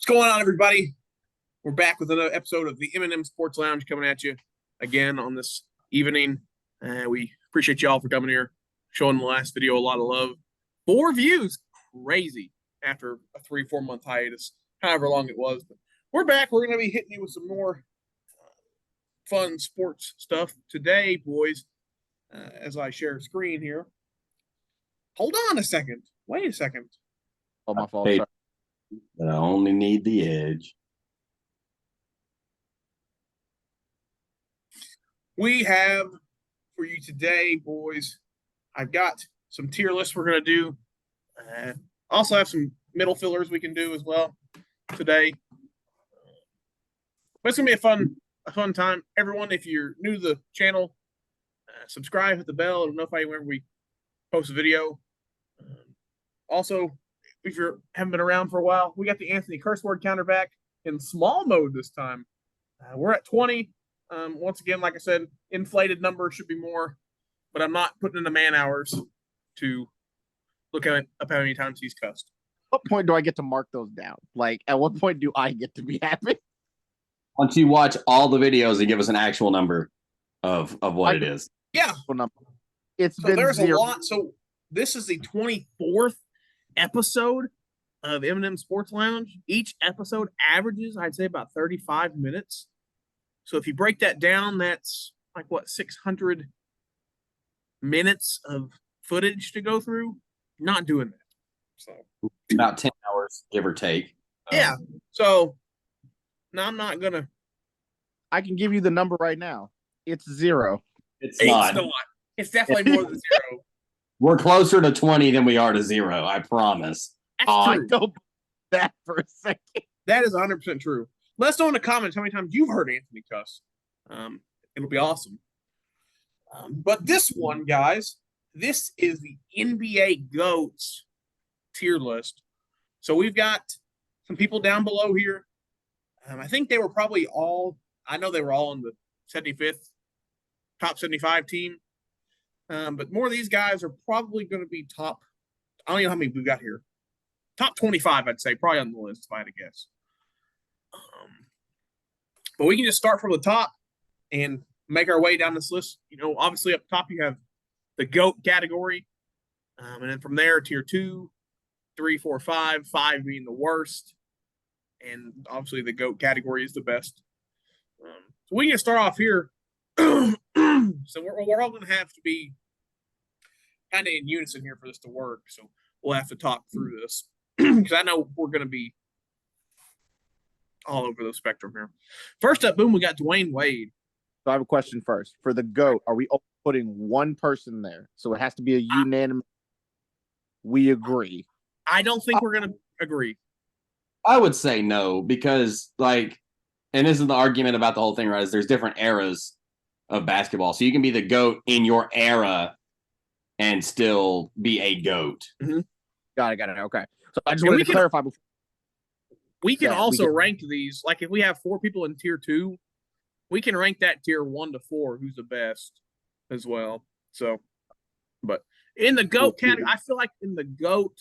going on, everybody? We're back with another episode of the M&M Sports Lounge coming at you again on this evening. We appreciate y'all for coming here, showing the last video a lot of love. 4 views, crazy after a 3-4 month hiatus, however long it was. But we're back. We're going to be hitting you with some more fun sports stuff today, boys. As I share a screen here. Hold on a second. Wait a second. Oh, my fault. Hey, Sorry. but I only need the edge. We have for you today, boys. I've got some tier lists we're going to do. Also have some middle fillers we can do as well today. But it's going to be a fun time. Everyone, if you're new to the channel, subscribe, hit the bell. It'll notify you whenever we post a video. Also, if you haven't been around for a while, we got the Anthony curse word counter back in small mode this time. We're at 20. Once again, like I said, inflated number should be more, but I'm not putting in the man hours to look at up how many times he's cussed. At what point do I get to mark those down? Like, at what point do I get to be happy? Once you watch all the videos and give us an actual number of what it is. Yeah. It's So been there's 0. a lot. So this is the 24th episode of M&M Sports Lounge. Each episode averages, I'd say, about 35 minutes. So if you break that down, that's like, what, 600 minutes of footage to go through? Not doing that. So About 10 hours, give or take. yeah. So no, I'm not going to. I can give you the number right now. It's 0. It's It's not. not. It's definitely more than 0. We're closer to 20 than we are to 0, I promise. That's I true. don't believe that for a second. That is 100% true. Let us know in the comments how many times you've heard Anthony cuss. It'll be awesome. But this one, guys, this is the NBA GOATs tier list. So we've got some people down below here. I think they were probably all, I know they were all in the 75th, top 75 team. But more of these guys are probably going to be top, I don't even know how many we've got here. Top 25, I'd say, probably on the list, if I had to guess. But we can just start from the top and make our way down this list. You know, obviously up top you have the GOAT category. And then from there, tier 2, 3, 4, 5, 5 being the worst. And obviously the GOAT category is the best. So we can start off here. So we're all going to have to be kind of in unison here for this to work. So we'll have to talk through this because I know we're going to be all over the spectrum here. First up, boom, we got Dwayne Wade. So I have a question first. For the GOAT, are we putting one person there? So it has to be a unanimous. We agree. I don't think we're going to agree. I would say no, because, like, and this is the argument about the whole thing, right? Is there's different eras of basketball. So you can be the GOAT in your era and still be a GOAT. Mm-hmm. Got it. Okay. So I just wanted to clarify before. We can rank these. Like if we have 4 people in tier 2, we can rank that tier 1 to 4, who's the best as well. So, but in the GOAT category, I feel like in the GOAT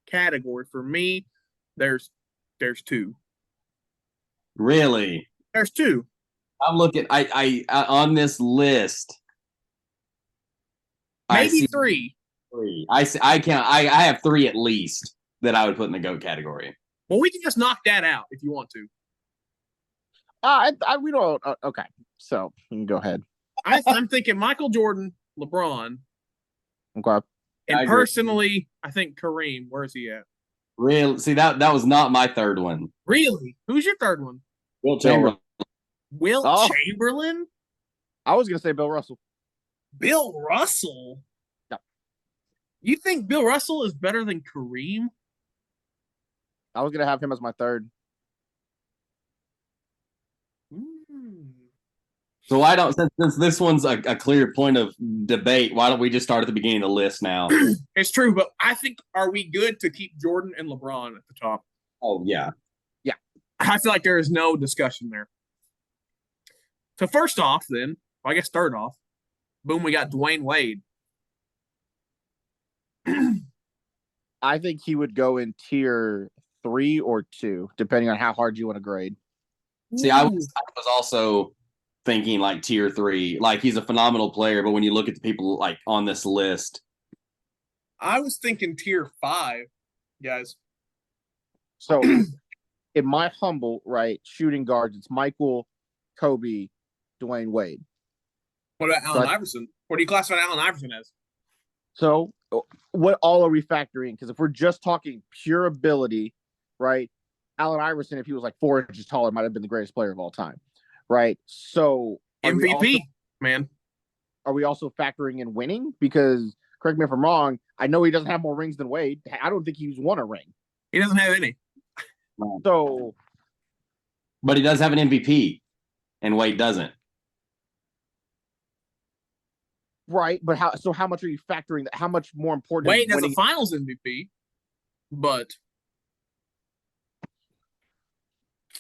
category, for me, there's 2. Really? There's 2. I'm looking. I on this list. Maybe 3. 3. I have 3 at least that I would put in the GOAT category. Well, we can just knock that out if you want to. We don't. Okay, so you can go ahead. I'm thinking Michael Jordan, LeBron. Okay. And personally, I think Kareem. Where is he at? Really? See, that was not my third one. Really? Who's your third one? Will Chamberlain. Will Chamberlain? I was gonna say Bill Russell. Bill Russell? No. You think Bill Russell is better than Kareem? I was gonna have him as my third. So why don't, since this one's a clear point of debate, why don't we just start at the beginning of the list now? It's true, but I think, are we good to keep Jordan and LeBron at the top? Oh, yeah. Yeah. I feel like there is no discussion there. So first off, then, I guess third off, boom, we got Dwayne Wade. I think he would go in tier 3 or 2, depending on how hard you want to grade. See, I was also thinking like tier 3. Like he's a phenomenal player, but when you look at the people like on this list, I was thinking tier 5, guys. So, in my humble shooting guards, it's Michael, Kobe, Dwayne Wade. What about Allen Iverson? What do you classify Allen Iverson as? So, what all are we factoring? Because if we're just talking pure ability, right? Allen Iverson, if he was like 4 inches taller, might have been the greatest player of all time, right? So, MVP, man. Are we also factoring in winning? Because correct me if I'm wrong, I know he doesn't have more rings than Wade. I don't think he's won a ring. He doesn't have any. So, but he does have an MVP, and Wade doesn't. Right, but how much are you factoring that? How much more important? Wade has a Finals MVP, but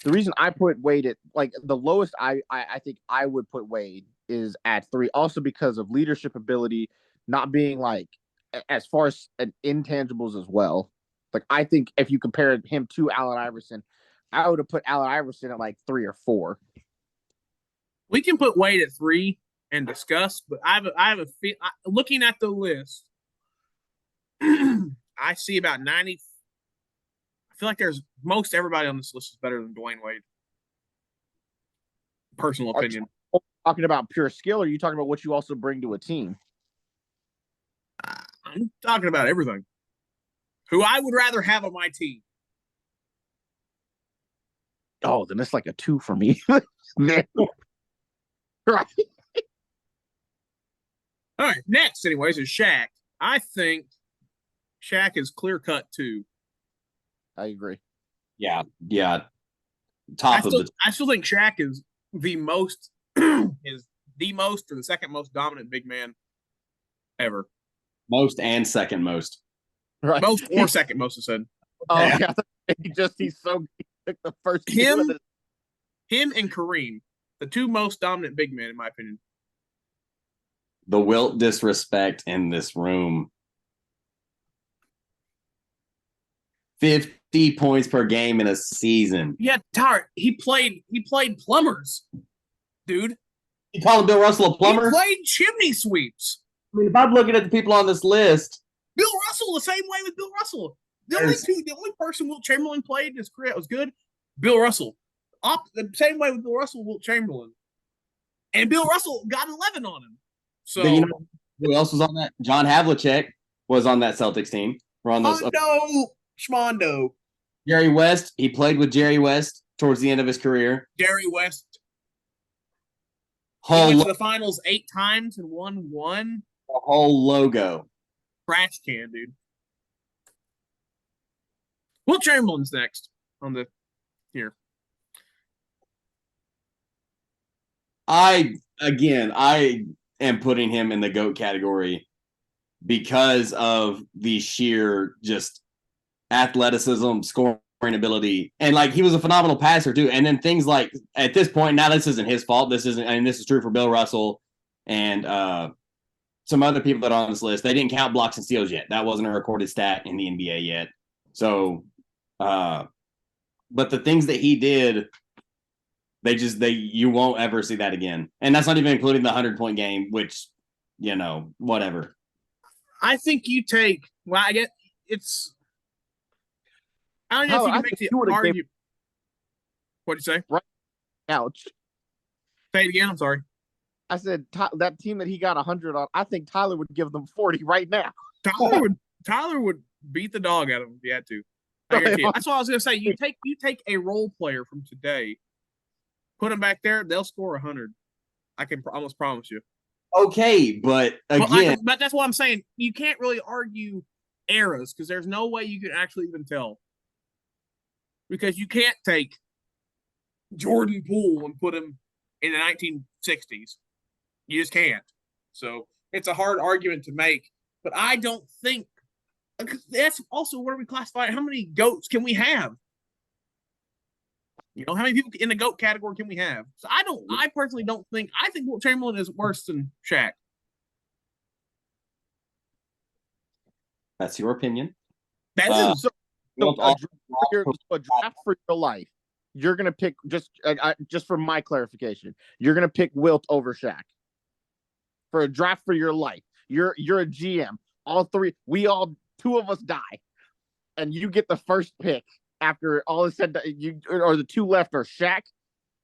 the reason I put Wade at like the lowest I think I would put Wade is at 3, also because of leadership ability, not being like as far as an intangibles as well. Like I think if you compared him to Allen Iverson, I would have put Allen Iverson at like 3 or 4. We can put Wade at 3 and discuss, but I have a looking at the list, I see about 90. I feel like there's most everybody on this list is better than Dwayne Wade. Personal opinion. Are you talking about pure skill, or are you talking about what you also bring to a team? I'm talking about everything. Who I would rather have on my team. Oh, then it's like a 2 for me. Right. All right, next, anyways, is Shaq. I think Shaq is clear cut 2. I agree. Yeah. I still think Shaq is the most or the second most dominant big man ever. Most and second most. Right. Most or second most, I said. Oh yeah, he took the first him and Kareem, the 2 most dominant big men, in my opinion. The Wilt disrespect in this room. 50 points per game in a season. Yeah, Tyler, he played plumbers, dude. You calling Bill Russell a plumber? He played chimney sweeps. I mean, if I'm looking at the people on this list, Bill Russell, the same way with Bill Russell. The only person Wilt Chamberlain played in his career that was good, Bill Russell. The same way with Bill Russell, Wilt Chamberlain. And Bill Russell got 11 on him. So you know who else was on that? John Havlicek was on that Celtics team. We're on those. Schmondo. Jerry West. He played with Jerry West towards the end of his career. Jerry West. He went to the finals 8 times and won 1. The whole logo. Trash can, dude. Wilt Chamberlain's next on the here. I am putting him in the GOAT category because of the sheer just athleticism, scoring ability, and like he was a phenomenal passer too. And then things like at this point now, this isn't his fault. This is true for Bill Russell and some other people that are on this list. They didn't count blocks and steals yet. That wasn't a recorded stat in the NBA yet. So, but the things that he did, you won't ever see that again. And that's not even including the 100-point game, which, whatever. I think you take, well, I get it's, I don't know if you can make the argument. What'd you say? Right. Ouch. Say it again. I'm sorry. I said that team that he got 100 on, I think Tyler would give them 40 right now. Tyler would beat the dog out of him if he had to. I guarantee you. That's what I was going to say. You take a role player from today, put them back there, they'll score 100. I can almost promise you. Okay, but again, but that's what I'm saying. You can't really argue eras because there's no way you can actually even tell. Because you can't take Jordan Poole and put him in the 1960s. You just can't. So it's a hard argument to make. But I don't think that's also where we classify it. How many GOATs can we have? How many people in the GOAT category can we have? So I personally don't think, I think Wilt Chamberlain is worse than Shaq. That's your opinion. That is. So Wilt a draft for your life, you're gonna pick just for my clarification. You're gonna pick Wilt over Shaq for a draft for your life. You're a GM. All three, two of us die, and you get the first pick after all is said. Or the two left are Shaq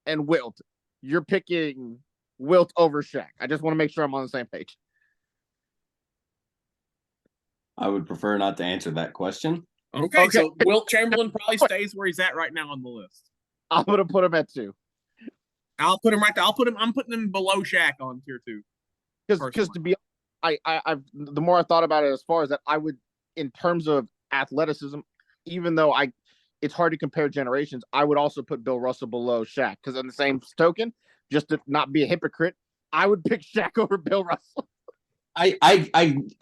and Wilt. You're picking Wilt over Shaq. I just want to make sure I'm on the same page. I would prefer not to answer that question. Okay, so Wilt Chamberlain probably stays where he's at right now on the list. I'm gonna put him at 2. I'll put him right there. I'm putting him below Shaq on tier 2. Because to be, I've the more I thought about it, as far as that, I would, in terms of athleticism, even though it's hard to compare generations, I would also put Bill Russell below Shaq. Because on the same token, just to not be a hypocrite, I would pick Shaq over Bill Russell. I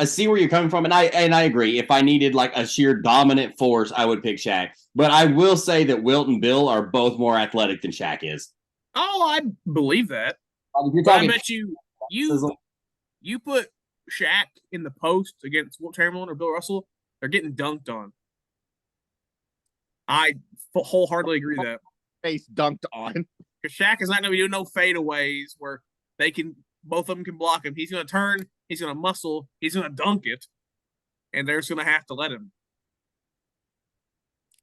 see where you're coming from, and I agree. If I needed like a sheer dominant force, I would pick Shaq. But I will say that Wilt and Bill are both more athletic than Shaq is. Oh, I believe that. You're talking, I bet you put Shaq in the post against Wilt Chamberlain or Bill Russell, they're getting dunked on. I wholeheartedly agree with that. Face dunked on. Because Shaq is not going to be doing no fadeaways where both of them can block him. He's going to turn, he's going to muscle, he's going to dunk it, and they're just going to have to let him.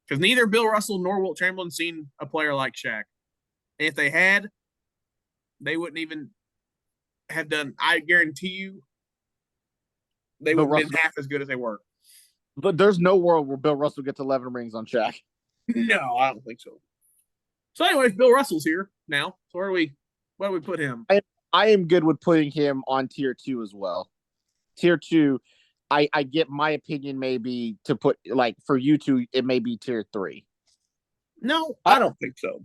Because neither Bill Russell nor Wilt Chamberlain seen a player like Shaq. And if they had, they wouldn't even have done. I guarantee you, they would have been half as good as they were. But there's no world where Bill Russell gets 11 rings on Shaq. No, I don't think so. So, anyways, Bill Russell's here now. So, where do we put him? I am good with putting him on tier 2 as well. Tier 2, I get my opinion maybe to put, like, for you two, it may be tier 3. No, I don't think so.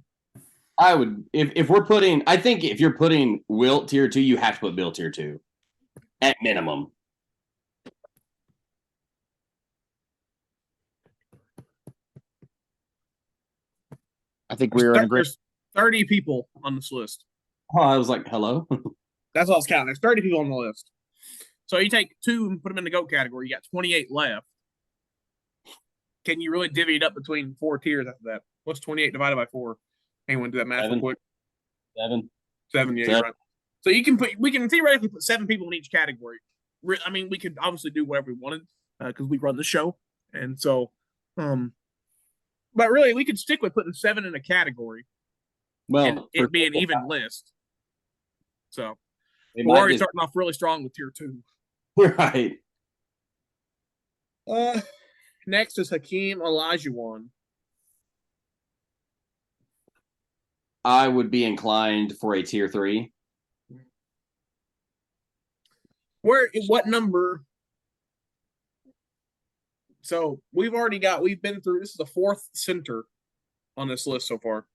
I would, if we're putting, I think if you're putting Wilt tier 2, you have to put Bill tier 2 at minimum. I think we're in There's 30 people on this list. Oh, I was like, hello? That's all I was counting. There's 30 people on the list. So you take 2 and put them in the GOAT category. You got 28 left. Can you really divvy it up between 4 tiers after that? What's 28 divided by 4? Anyone do that math real quick? 7. 7, yeah, you're right. So we can theoretically put 7 people in each category. I mean, we could obviously do whatever we wanted because we run the show. And so, but really, we could stick with putting 7 in a category. Well, and it'd be an even list. So we're already starting off really strong with tier 2. Right. Next is Hakeem Olajuwon. I would be inclined for a tier 3. What number? So we've been through, this is the 4th center on this list so far.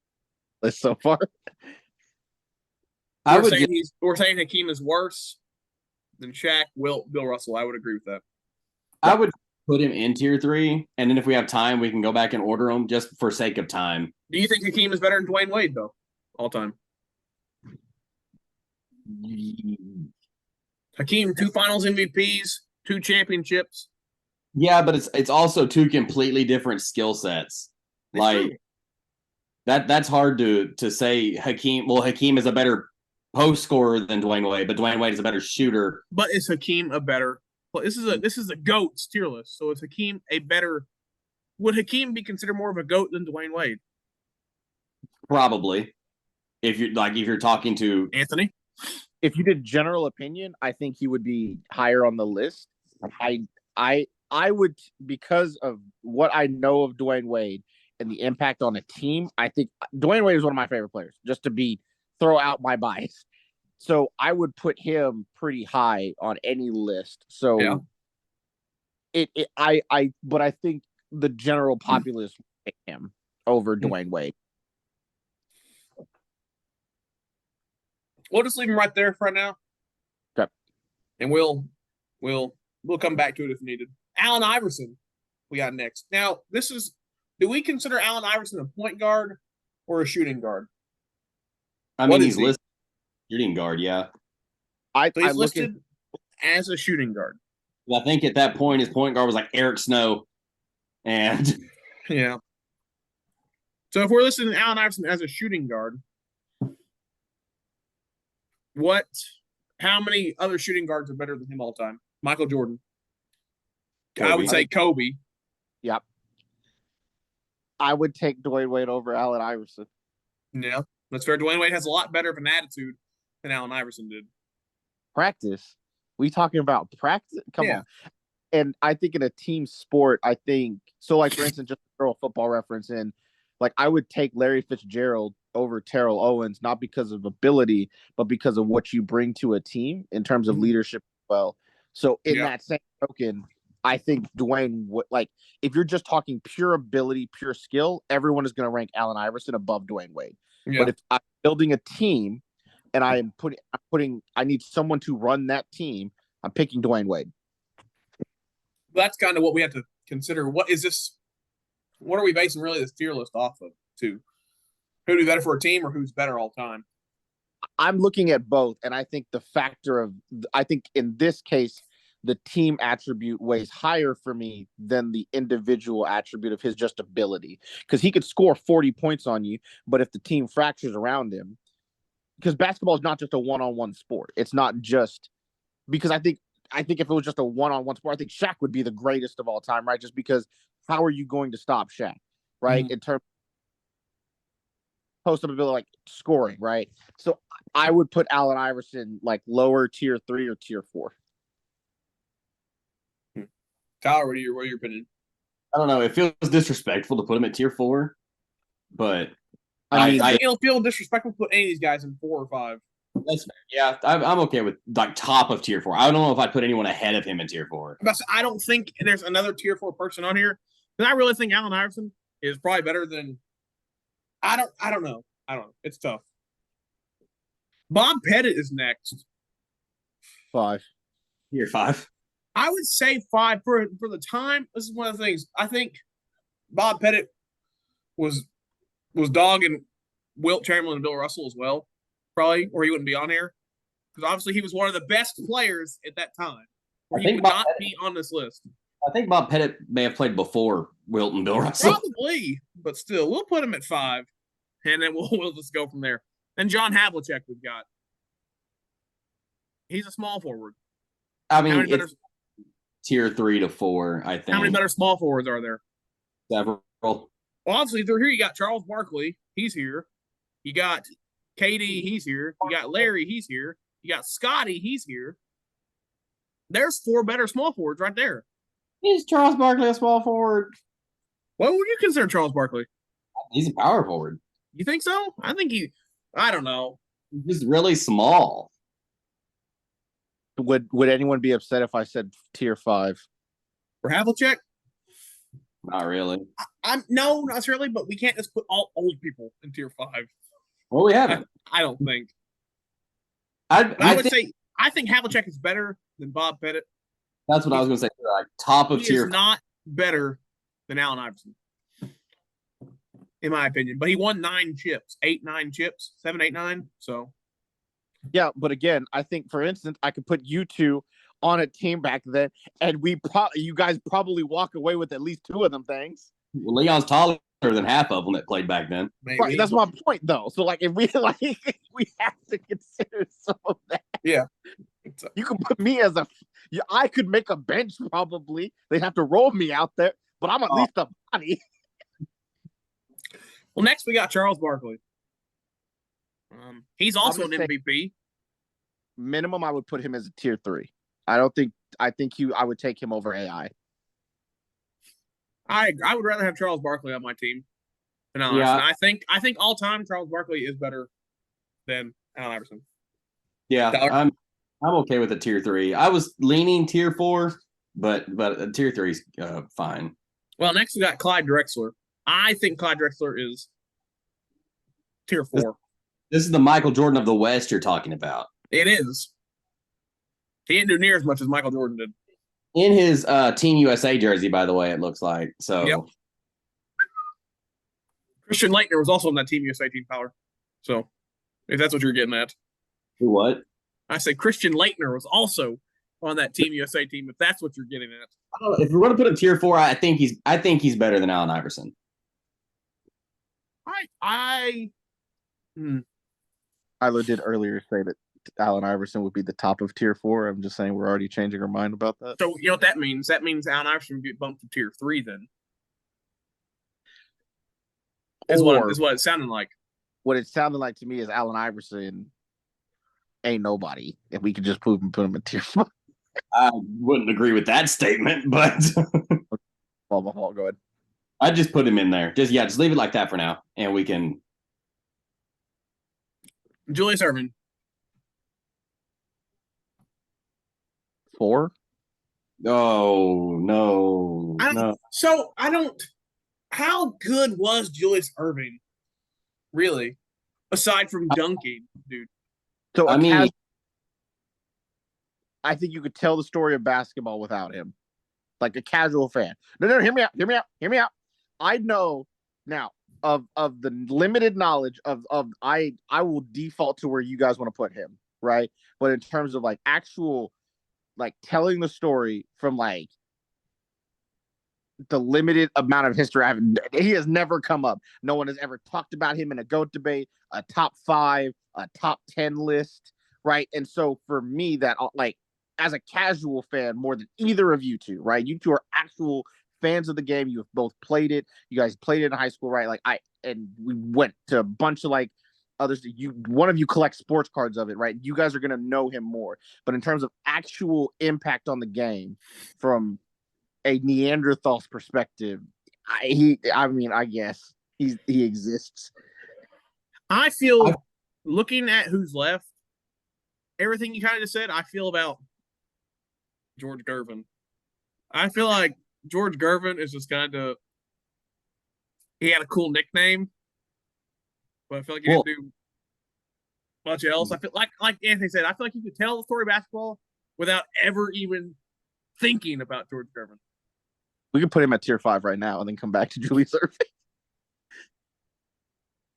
We're saying Hakeem is worse than Shaq, Wilt, Bill Russell. I would agree with that. I would put him in tier 3, and then if we have time, we can go back and order them just for sake of time. Do you think Hakeem is better than Dwayne Wade, though, all time? Hakeem, 2 Finals MVPs, 2 championships. Yeah, but it's also 2 completely different skill sets. It's like true. that's hard to say. Hakeem is a better post scorer than Dwayne Wade, but Dwayne Wade is a better shooter. But is Hakeem a better? Well, this is a GOAT tier list. So is Hakeem a better? Would Hakeem be considered more of a GOAT than Dwayne Wade? Probably. If you're talking to Anthony, if you did general opinion, I think he would be higher on the list. I would, because of what I know of Dwayne Wade and the impact on a team. I think Dwayne Wade is one of my favorite players. Just to throw out my bias, so I would put him pretty high on any list. So yeah. But I think the general populace would pick him over Dwayne Wade. We'll just leave him right there for right now. Okay. And we'll come back to it if needed. Allen Iverson, we got next. Now, do we consider Allen Iverson a point guard or a shooting guard? I mean, he's listed shooting guard, yeah. So he's listed as a shooting guard. I think at that point, his point guard was like Eric Snow. And Yeah. So if we're listening to Allen Iverson as a shooting guard, how many other shooting guards are better than him all time? Michael Jordan. Kobe. I would say Kobe. Yep. I would take Dwayne Wade over Allen Iverson. Yeah, that's fair. Dwayne Wade has a lot better of an attitude than Allen Iverson did. Practice. We talking about practice? Come Yeah. on. And I think in a team sport, I think so. Like for instance, just to throw a football reference in, like I would take Larry Fitzgerald over Terrell Owens, not because of ability, but because of what you bring to a team in terms of leadership as well. So in that same token, I think Dwayne, like if you're just talking pure ability, pure skill, everyone is going to rank Allen Iverson above Dwayne Wade. Yeah. But if I'm building a team and I need someone to run that team, I'm picking Dwayne Wade. That's kind of what we have to consider. What are we basing really this tier list off of, too? Who'd be better for a team or who's better all time? I'm looking at both, and I think I think in this case, the team attribute weighs higher for me than the individual attribute of his just ability. Because he could score 40 points on you, but if the team fractures around him, because basketball is not just a one-on-one sport. It's not just because I think if it was just a one-on-one sport, I think Shaq would be the greatest of all time, right? Just because how are you going to stop Shaq, right? In terms of post-up ability, like scoring, right? So I would put Allen Iverson like lower tier 3 or tier 4. Tyler, what are your opinion? I don't know. It feels disrespectful to put him at tier 4, but I think it'll feel disrespectful to put any of these guys in 4 or 5. That's fair. Yeah, I'm okay with like top of tier 4. I don't know if I'd put anyone ahead of him in tier 4. I don't think there's another tier 4 person on here. Because I really think Allen Iverson is probably better than. I don't know. It's tough. Bob Pettit is next. 5. Tier 5. I would say 5 for the time. This is one of the things. I think Bob Pettit was dogging Wilt Chamberlain and Bill Russell as well, probably, or he wouldn't be on here. Because obviously he was one of the best players at that time. Or he would not be on this list. I think Bob Pettit may have played before Wilt and Bill Russell. Probably, but still, we'll put him at 5, and then we'll just go from there. And John Havlicek we've got. He's a small forward. I mean, it's tier 3 to 4, I think. How many better small forwards are there? Several. Well, obviously, through here, you got Charles Barkley. He's here. You got KD. He's here. You got Larry. He's here. You got Scotty. He's here. There's 4 better small forwards right there. Is Charles Barkley a small forward? What would you consider Charles Barkley? He's a power forward. You think so? I think I don't know. He's really small. Would anyone be upset if I said tier 5? For Havlicek? Not really. No, not really, but we can't just put all old people in tier 5. Well, we haven't. I don't think. I would say I think Havlicek is better than Bob Pettit. That's what I was going to say. Like top of tier. He is not better than Allen Iverson, in my opinion. But he won 9 chips, 9 chips, 7, 8, 9. So. Yeah, but again, I think, for instance, I could put you two on a team back then, and you guys probably walk away with at least 2 of them things. Well, Leon's taller than half of them that played back then. Maybe. Right, that's my point, though. So, like, if we we have to consider some of that. Yeah, you can put me as I could make a bench probably. They'd have to roll me out there, but I'm at least a body. Well, next we got Charles Barkley. He's also an MVP. Minimum, I would put him as a tier 3. I would take him over AI. I would rather have Charles Barkley on my team than Allen Iverson. I think all time Charles Barkley is better than Allen Iverson. Yeah, I'm okay with a tier 3. I was leaning tier 4, but tier 3 is fine. Well, next we got Clyde Drexler. I think Clyde Drexler is tier 4. This is the Michael Jordan of the West you're talking about. It is. He didn't do near as much as Michael Jordan did. In his Team USA jersey, by the way, it looks like. So, yep. Christian Laettner was also on that Team USA team, Power. So, if that's what you're getting at. Who what? I say Christian Laettner was also on that Team USA team, if that's what you're getting at. I don't know. If we're going to put him tier 4, I think he's better than Allen Iverson. I Tyler did earlier say that Allen Iverson would be the top of tier 4. I'm just saying we're already changing our mind about that. So you know what that means? That means Allen Iverson would get bumped to tier 3 then. Is what it sounded like. What it sounded like to me is Allen Iverson ain't nobody. If we could just put him in tier 4. I wouldn't agree with that statement, but Well, go ahead. I'd just put him in there. Just leave it like that for now, and we can. Julius Erving. 4? Oh no. So I don't. How good was Julius Erving? Really, aside from dunking, dude. So I think you could tell the story of basketball without him, like a casual fan. No, hear me out. I know now of the limited knowledge of I will default to where you guys want to put him, right? But in terms of like actual, like telling the story from like the limited amount of history he has never come up. No one has ever talked about him in a GOAT debate, a top 5, a top 10 list, right? And so for me, that like as a casual fan, more than either of you two, right? You two are actual fans of the game. You have both played it. You guys played it in high school, right? Like and we went to a bunch of like others. One of you collects sports cards of it, right? You guys are gonna know him more. But in terms of actual impact on the game, from a Neanderthal's perspective, I guess he exists. I feel, looking at who's left, everything you kind of just said, I feel about George Gervin. I feel like George Gervin is just kind of, he had a cool nickname, but I feel like he didn't do much else. I feel like Anthony said, I feel like you could tell the story of basketball without ever even thinking about George Gervin. We can put him at tier 5 right now and then come back to Julius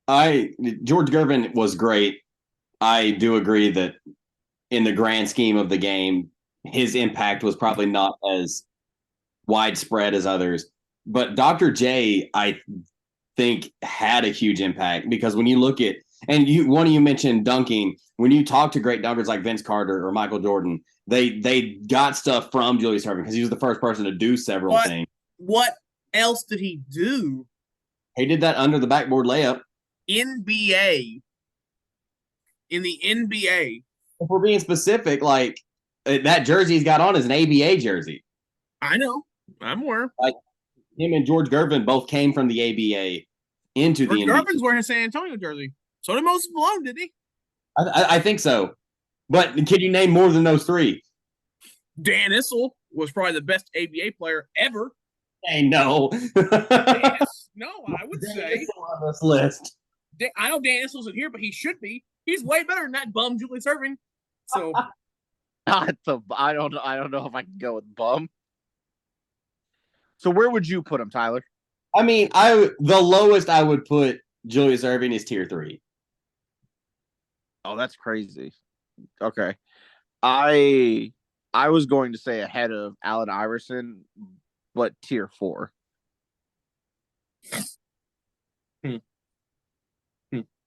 Erving. George Gervin was great. I do agree that in the grand scheme of the game, his impact was probably not as widespread as others. But Dr. J, I think, had a huge impact, because when you look at, and one of you mentioned dunking, when you talk to great dunkers like Vince Carter or Michael Jordan, they got stuff from Julius Erving because he was the first person to do several things. What else did he do? He did that under the backboard layup. NBA. In the NBA. If we're being specific, like that jersey he's got on is an ABA jersey. I know. I'm aware. Like him and George Gervin both came from the ABA into the NBA. Gervin's wearing his San Antonio jersey. So did Moses Malone, did he? I think so. But can you name more than those 3? Dan Issel was probably the best ABA player ever. Hey, no. Yes. No, I would say. On this list. I know Dan Issel's in here, but he should be. He's way better than that bum Julius Erving. So I don't know if I can go with bum. So where would you put him, Tyler? I mean, the lowest I would put Julius Erving is tier 3. Oh, that's crazy. Okay. I was going to say ahead of Allen Iverson, but tier 4.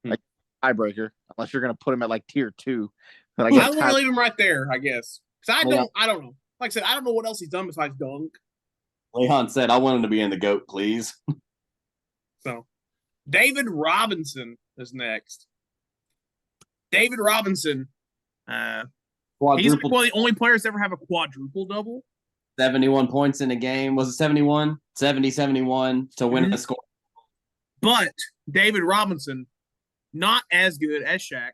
Like, tiebreaker, unless you're going to put him at like tier 2. I want to leave him right there, I guess. Because I don't know. Like I said, I don't know what else he's done besides dunk. Leon said, I want him to be in the GOAT, please. So, David Robinson is next. David Robinson. He's like one of the only players to ever have a quadruple double. 71 points in a game. Was it 71? 70, 71 to win a score. But David Robinson, not as good as Shaq,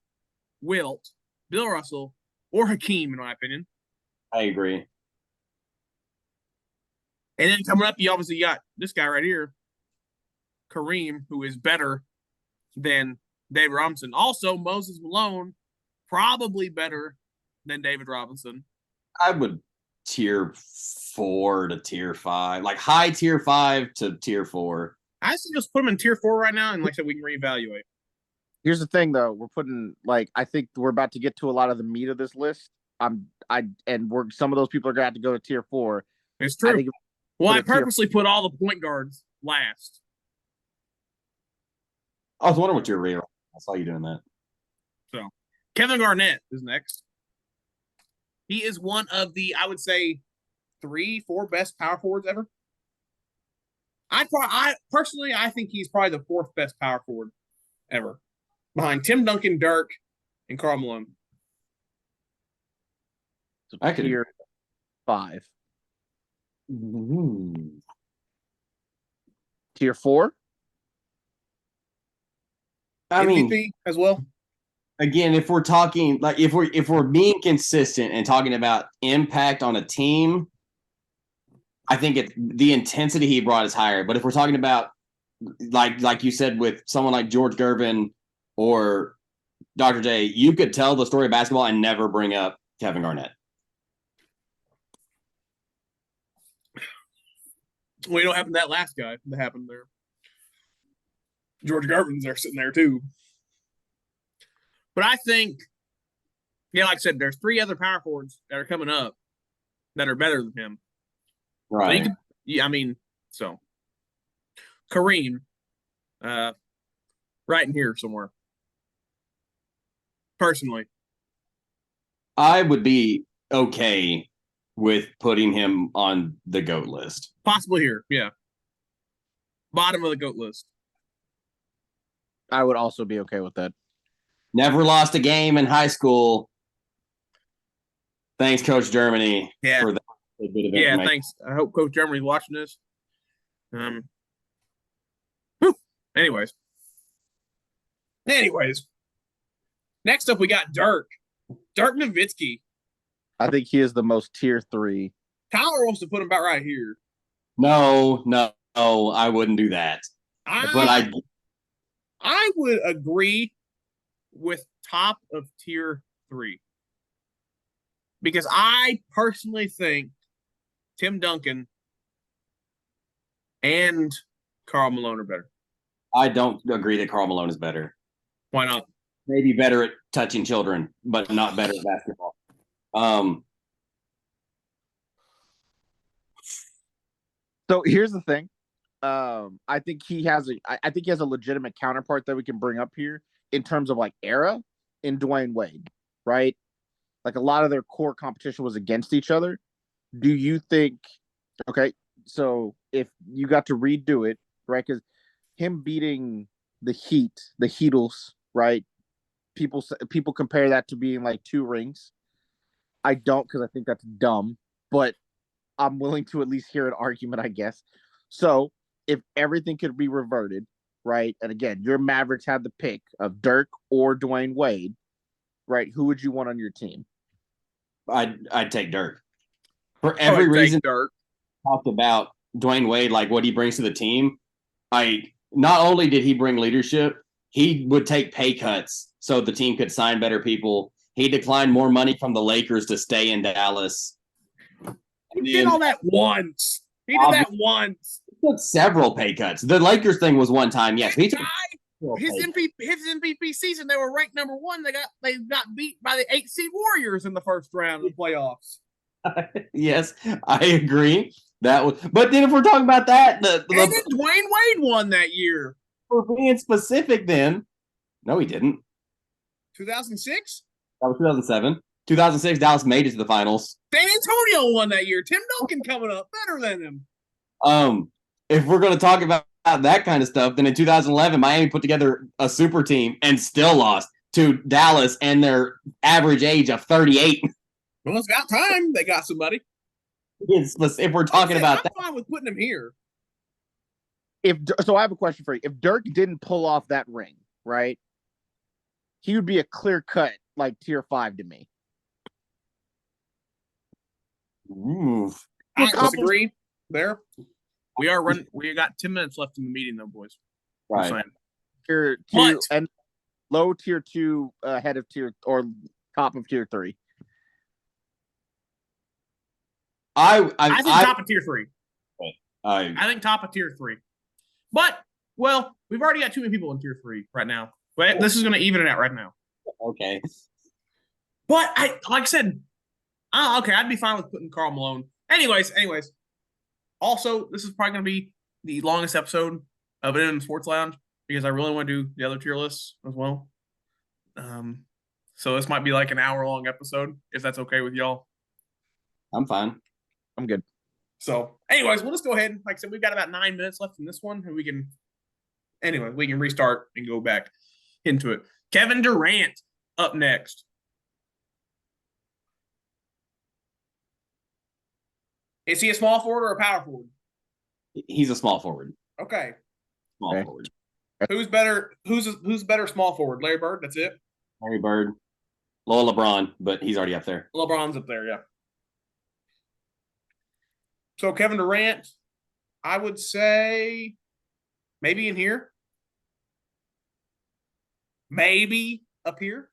Wilt, Bill Russell, or Hakeem, in my opinion. I agree. And then coming up, you obviously got this guy right here, Kareem, who is better than David Robinson. Also, Moses Malone, probably better than David Robinson. I would tier 4 to tier 5, like high tier 5 to tier 4. I say just put him in tier 4 right now, and like I said, we can reevaluate. Here's the thing, though. We're putting, like, I think we're about to get to a lot of the meat of this list. Some of those people are gonna have to go to tier 4. It's true. I purposely put all the point guards last. I was wondering what you were reading. I saw you doing that. So Kevin Garnett is next. He is one of the, I would say, 3-4 best power forwards ever. I personally, I think he's probably the 4th best power forward ever, behind Tim Duncan, Dirk, and Karl Malone. So I could- tier 5. Mm-hmm. Tier 4? I MVP mean, as well. again, if we're talking like if we're being consistent and talking about impact on a team, I think it's the intensity he brought is higher. But if we're talking about like you said with someone like George Gervin or Dr. J, you could tell the story of basketball and never bring up Kevin Garnett. Well, you know what happened to that last guy that happened there. George Gervin's there sitting there too. But I think, yeah, like I said, there's 3 other power forwards that are coming up that are better than him. Right. So I mean, so Kareem, right in here somewhere. Personally, I would be okay with putting him on the GOAT list. possibly here, yeah. Bottom of the GOAT list. I would also be okay with that. Never lost a game in high school. Thanks, Coach Germany, Yeah. for that bit of Yeah, information. thanks. I hope Coach Germany's watching this. Whew. Anyways, next up we got Dirk Nowitzki. I think he is the most tier 3. Tyler wants to put him about right here. No, I wouldn't do that. But I would agree with top of tier 3 because I personally think Tim Duncan and Karl Malone are better. I don't agree that Karl Malone is better. Why not? Maybe better at touching children, but not better at basketball. So here's the thing. I think he has a legitimate counterpart that we can bring up here in terms of like era in Dwayne Wade, right? Like a lot of their core competition was against each other. Do you think? Okay, so if you got to redo it, right? Because him beating the Heatles, right? People compare that to being like 2 rings. I don't, because I think that's dumb, but I'm willing to at least hear an argument, I guess. So if everything could be reverted, right? And again, your Mavericks had the pick of Dirk or Dwayne Wade, right? Who would you want on your team? I'd take Dirk for every reason. Dirk Talked about Dwayne Wade, like what he brings to the team. Not only did he bring leadership, he would take pay cuts so the team could sign better people. He declined more money from the Lakers to stay in Dallas. He did all that once. He did that once. He took several pay cuts. The Lakers thing was one time, yes. He took his MVP season, they were ranked number 1. They got beat by the 8 seed Warriors in the first round of the playoffs. Yes, I agree. But then if we're talking about that, and then Dwayne Wade won that year. For being specific, then no, he didn't. 2006. That was 2007. 2006, Dallas made it to the finals. San Antonio won that year. Tim Duncan coming up better than him. If we're going to talk about that kind of stuff, then in 2011, Miami put together a super team and still lost to Dallas and their average age of 38. Well, it's got time. They got somebody. If we're talking about that, I'm fine with putting him here. So I have a question for you. If Dirk didn't pull off that ring, right, he would be a clear cut like tier 5 to me. I disagree there. We got 10 minutes left in the meeting, though, boys. Right. Tier and low tier 2, head of tier or top of tier 3. I think top of tier 3. I think top of tier 3. But we've already got too many people in tier 3 right now. But this is going to even it out right now. Okay. But like I said, okay, I'd be fine with putting Karl Malone. Anyways. Also, this is probably going to be the longest episode of it in the Sports Lounge. because I really want to do the other tier lists as well. So this might be like an hour-long episode, if that's okay with y'all. I'm fine. I'm good. So, anyways, we'll just go ahead. Like I said, we've got about 9 minutes left in this one, and we can restart and go back into it. Kevin Durant up next. Is he a small forward or a power forward? He's a small forward. Okay. Small Okay. forward. Who's better? Who's better small forward? Larry Bird. That's it. Larry Bird. Low LeBron, but he's already up there. LeBron's up there. Yeah. So Kevin Durant, I would say maybe in here, maybe up here.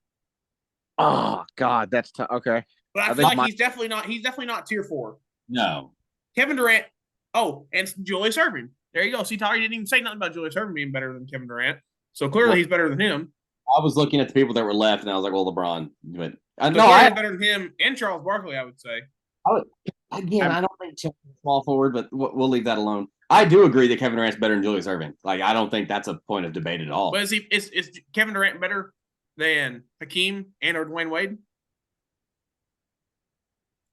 Oh God, that's tough. Okay. But I feel like he's definitely not tier 4. No. Kevin Durant. Oh, and Julius Erving. There you go. See, Tyler, you didn't even say nothing about Julius Erving being better than Kevin Durant. So clearly he's better than him. I was looking at the people that were left, and I was like, well, LeBron. But I better than him and Charles Barkley, I would say. I don't think Chuck's a small forward, but we'll leave that alone. I do agree that Kevin Durant's better than Julius Erving. Like, I don't think that's a point of debate at all. But is Kevin Durant better than Hakeem and or Dwayne Wade?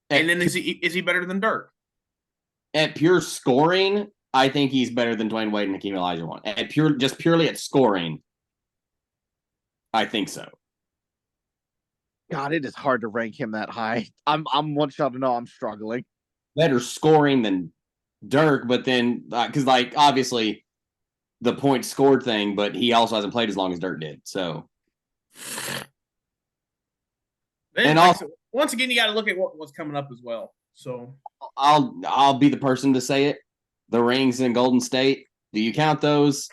And then is he better than Dirk? At pure scoring, I think he's better than Dwayne Wade and Hakeem Olajuwon. At purely at scoring, I think so. God, it is hard to rank him that high. I'm want y'all to know I'm struggling. Better scoring than Dirk, but then because like obviously the point scored thing, but he also hasn't played as long as Dirk did. So, and also once again, you got to look at what's coming up as well. So I'll be the person to say it. The rings in Golden State. Do you count those?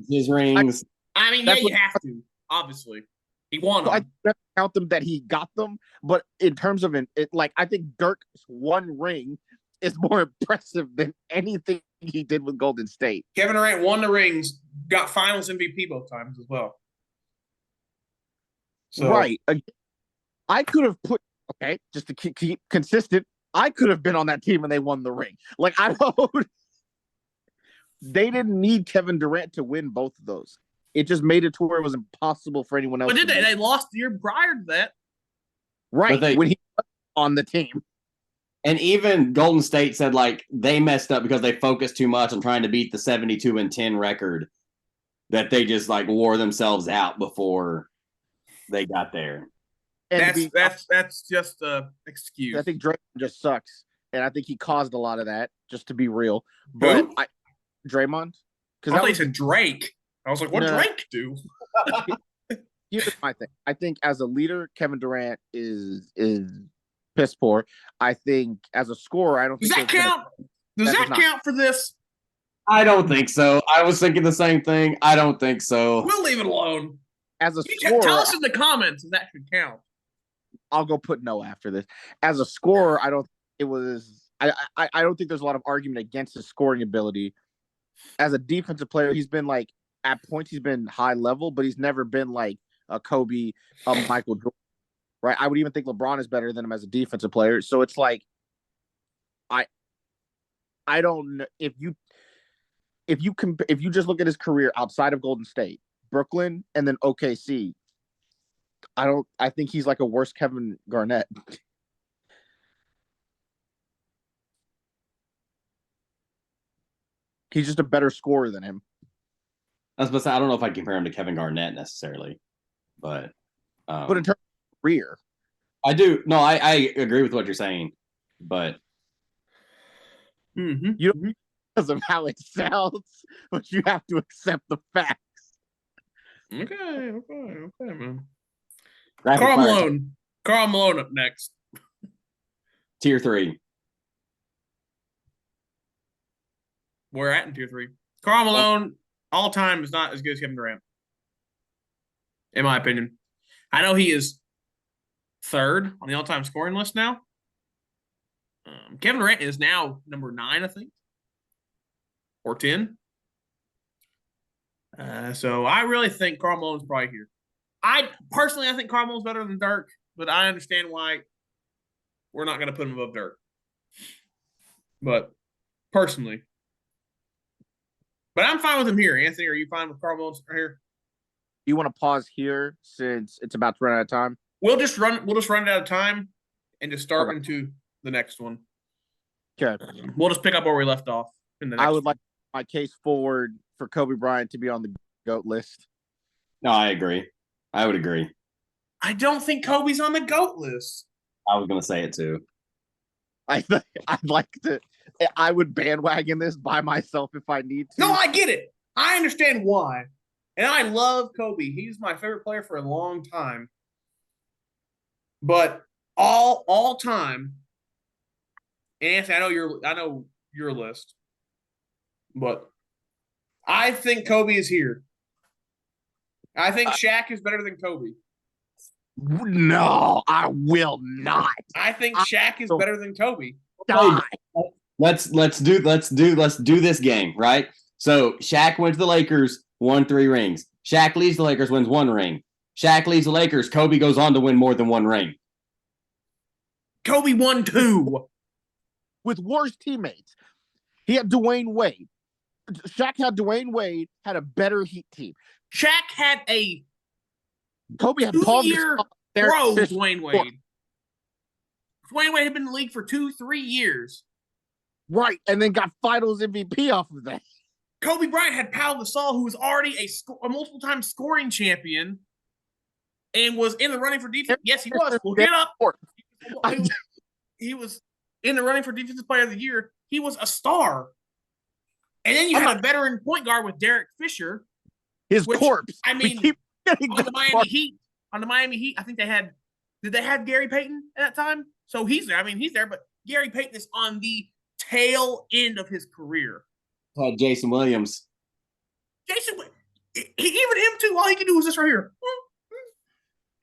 His rings. I mean, yeah, you have to. Obviously, he won them. I don't count them that he got them, but in terms of I think Dirk's one ring is more impressive than anything he did with Golden State. Kevin Durant won the rings, got Finals MVP both times as well. So, right. I could have put just to keep consistent. I could have been on that team and they won the ring. Like I don't. They didn't need Kevin Durant to win both of those. It just made it to where it was impossible for anyone else. But did they? They lost the year prior to that. Right. When he was on the team. And even Golden State said like they messed up because they focused too much on trying to beat the 72-10 record that they just like wore themselves out before they got there. And that's just an excuse. I think Draymond just sucks. And I think he caused a lot of that, just to be real. But Draymond? I thought you said Drake. I was like, what Drake do? Here's my thing. I think as a leader, Kevin Durant is piss poor. I think as a scorer, I don't think that count? Does that count for this? I don't think so. I was thinking the same thing. I don't think so. We'll leave it alone. As a scorer, tell us in the comments if that should count. I'll go put no after this. As a scorer, I don't think there's a lot of argument against his scoring ability. As a defensive player, he's been like at points he's been high level, but he's never been like a Kobe, Michael Jordan. Right? I would even think LeBron is better than him as a defensive player. So it's like I don't know if you just look at his career outside of Golden State, Brooklyn, and then OKC, I think he's like a worse Kevin Garnett. He's just a better scorer than him. I was supposed to say, I don't know if I'd compare him to Kevin Garnett necessarily, but in terms of career, I do. No, I agree with what you're saying, but you don't because of how it sounds, but you have to accept the facts. Okay, man. Karl Malone up next. Tier 3. We're at in tier 3. Karl Malone, all time, is not as good as Kevin Durant, in my opinion. I know he is third on the all-time scoring list now. Kevin Durant is now number 9, I think, or 10. So I really think Karl Malone's probably here. I think Karl Malone's better than Dirk, but I understand why we're not going to put him above Dirk. But personally, But I'm fine with him here. Anthony, are you fine with Karl Malone right here? You want to pause here since it's about to run out of time? We'll just run it out of time and just start Okay. into the next one. Okay. We'll just pick up where we left off in the next I would one. like my case forward for Kobe Bryant to be on the GOAT list. No, I agree. I would agree. I don't think Kobe's on the GOAT list. I was going to say it too. I'd like to. I would bandwagon this by myself if I need to. No, I get it. I understand why. And I love Kobe. He's my favorite player for a long time. But all time, and Anthony, I know your list, but I think Kobe is here. I think Shaq is better than Kobe. No, I will not. I think Shaq is better than Kobe. Die. Let's do this game, right? So Shaq went to the Lakers, won 3 rings. Shaq leaves the Lakers, wins 1 ring. Shaq leaves the Lakers, Kobe goes on to win more than 1 ring. Kobe won 2 with worse teammates. He had Dwayne Wade. Shaq had Dwayne Wade, had a better Heat team. Shaq had a Kobe had 2-year pro Dwayne Wade. Dwayne Wade had been in the league for 2-3 years. Right, and then got finals MVP off of that. Kobe Bryant had Pau Gasol, who was already a multiple-time scoring champion and was in the running for defense. Yes, he was. We'll get up. He was in the running for Defensive Player of the Year. He was a star. And then you had a veteran point guard with Derek Fisher. His corpse. I mean, on the Miami Heat, I think did they have Gary Payton at that time? So he's there. I mean, he's there, but Gary Payton is on the tail end of his career. Jason Williams. Even him too, all he could do was this right here.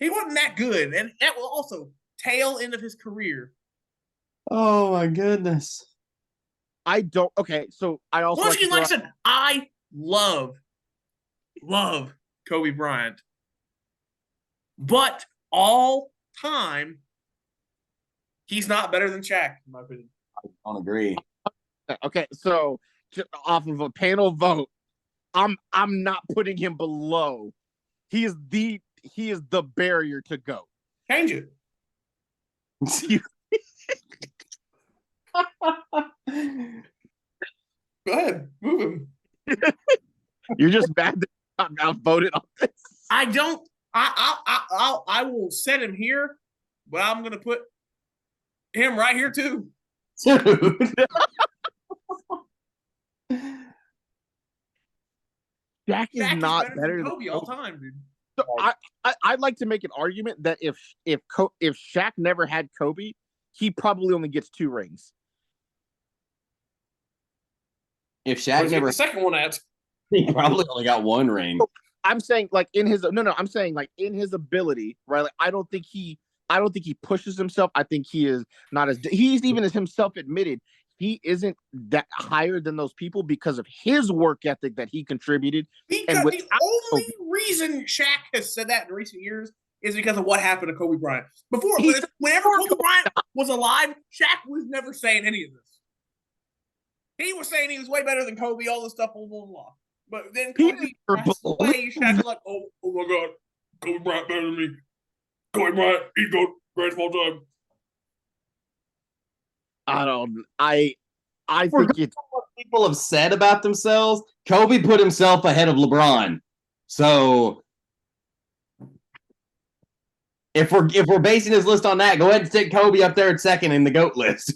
He wasn't that good. And that was also tail end of his career. Oh my goodness. Okay, so I also like I said, I love Kobe Bryant. But all time, he's not better than Shaq, in my opinion. I don't agree. Okay, so just off of a panel vote, I'm not putting him below. He is the barrier to go. Change it. Go ahead, move him. You're just mad that I'm outvoted on this. I don't. I will set him here, but I'm gonna put him right here too. Dude. Shaq is not better than Kobe all time, dude. So I'd like to make an argument that if Shaq never had Kobe, he probably only gets 2 rings. If Shaq never the second one at, he probably only got 1 ring. I'm saying like in his I'm saying like in his ability, right? Like I don't think he pushes himself. I think he is not as he's even as himself admitted. He isn't that higher than those people because of his work ethic that he contributed. Because the only reason Shaq has said that in recent years is because of what happened to Kobe Bryant. Whenever Kobe Bryant was alive, Shaq was never saying any of this. He was saying he was way better than Kobe, all this stuff, blah, blah, blah. But then Kobe passed away, Shaq was like, oh my God, Kobe Bryant better than me. Kobe Bryant, he's good, greatest of all time. I think it's what people have said about themselves. Kobe put himself ahead of LeBron. So if we're basing his list on that, go ahead and stick Kobe up there at second in the GOAT list.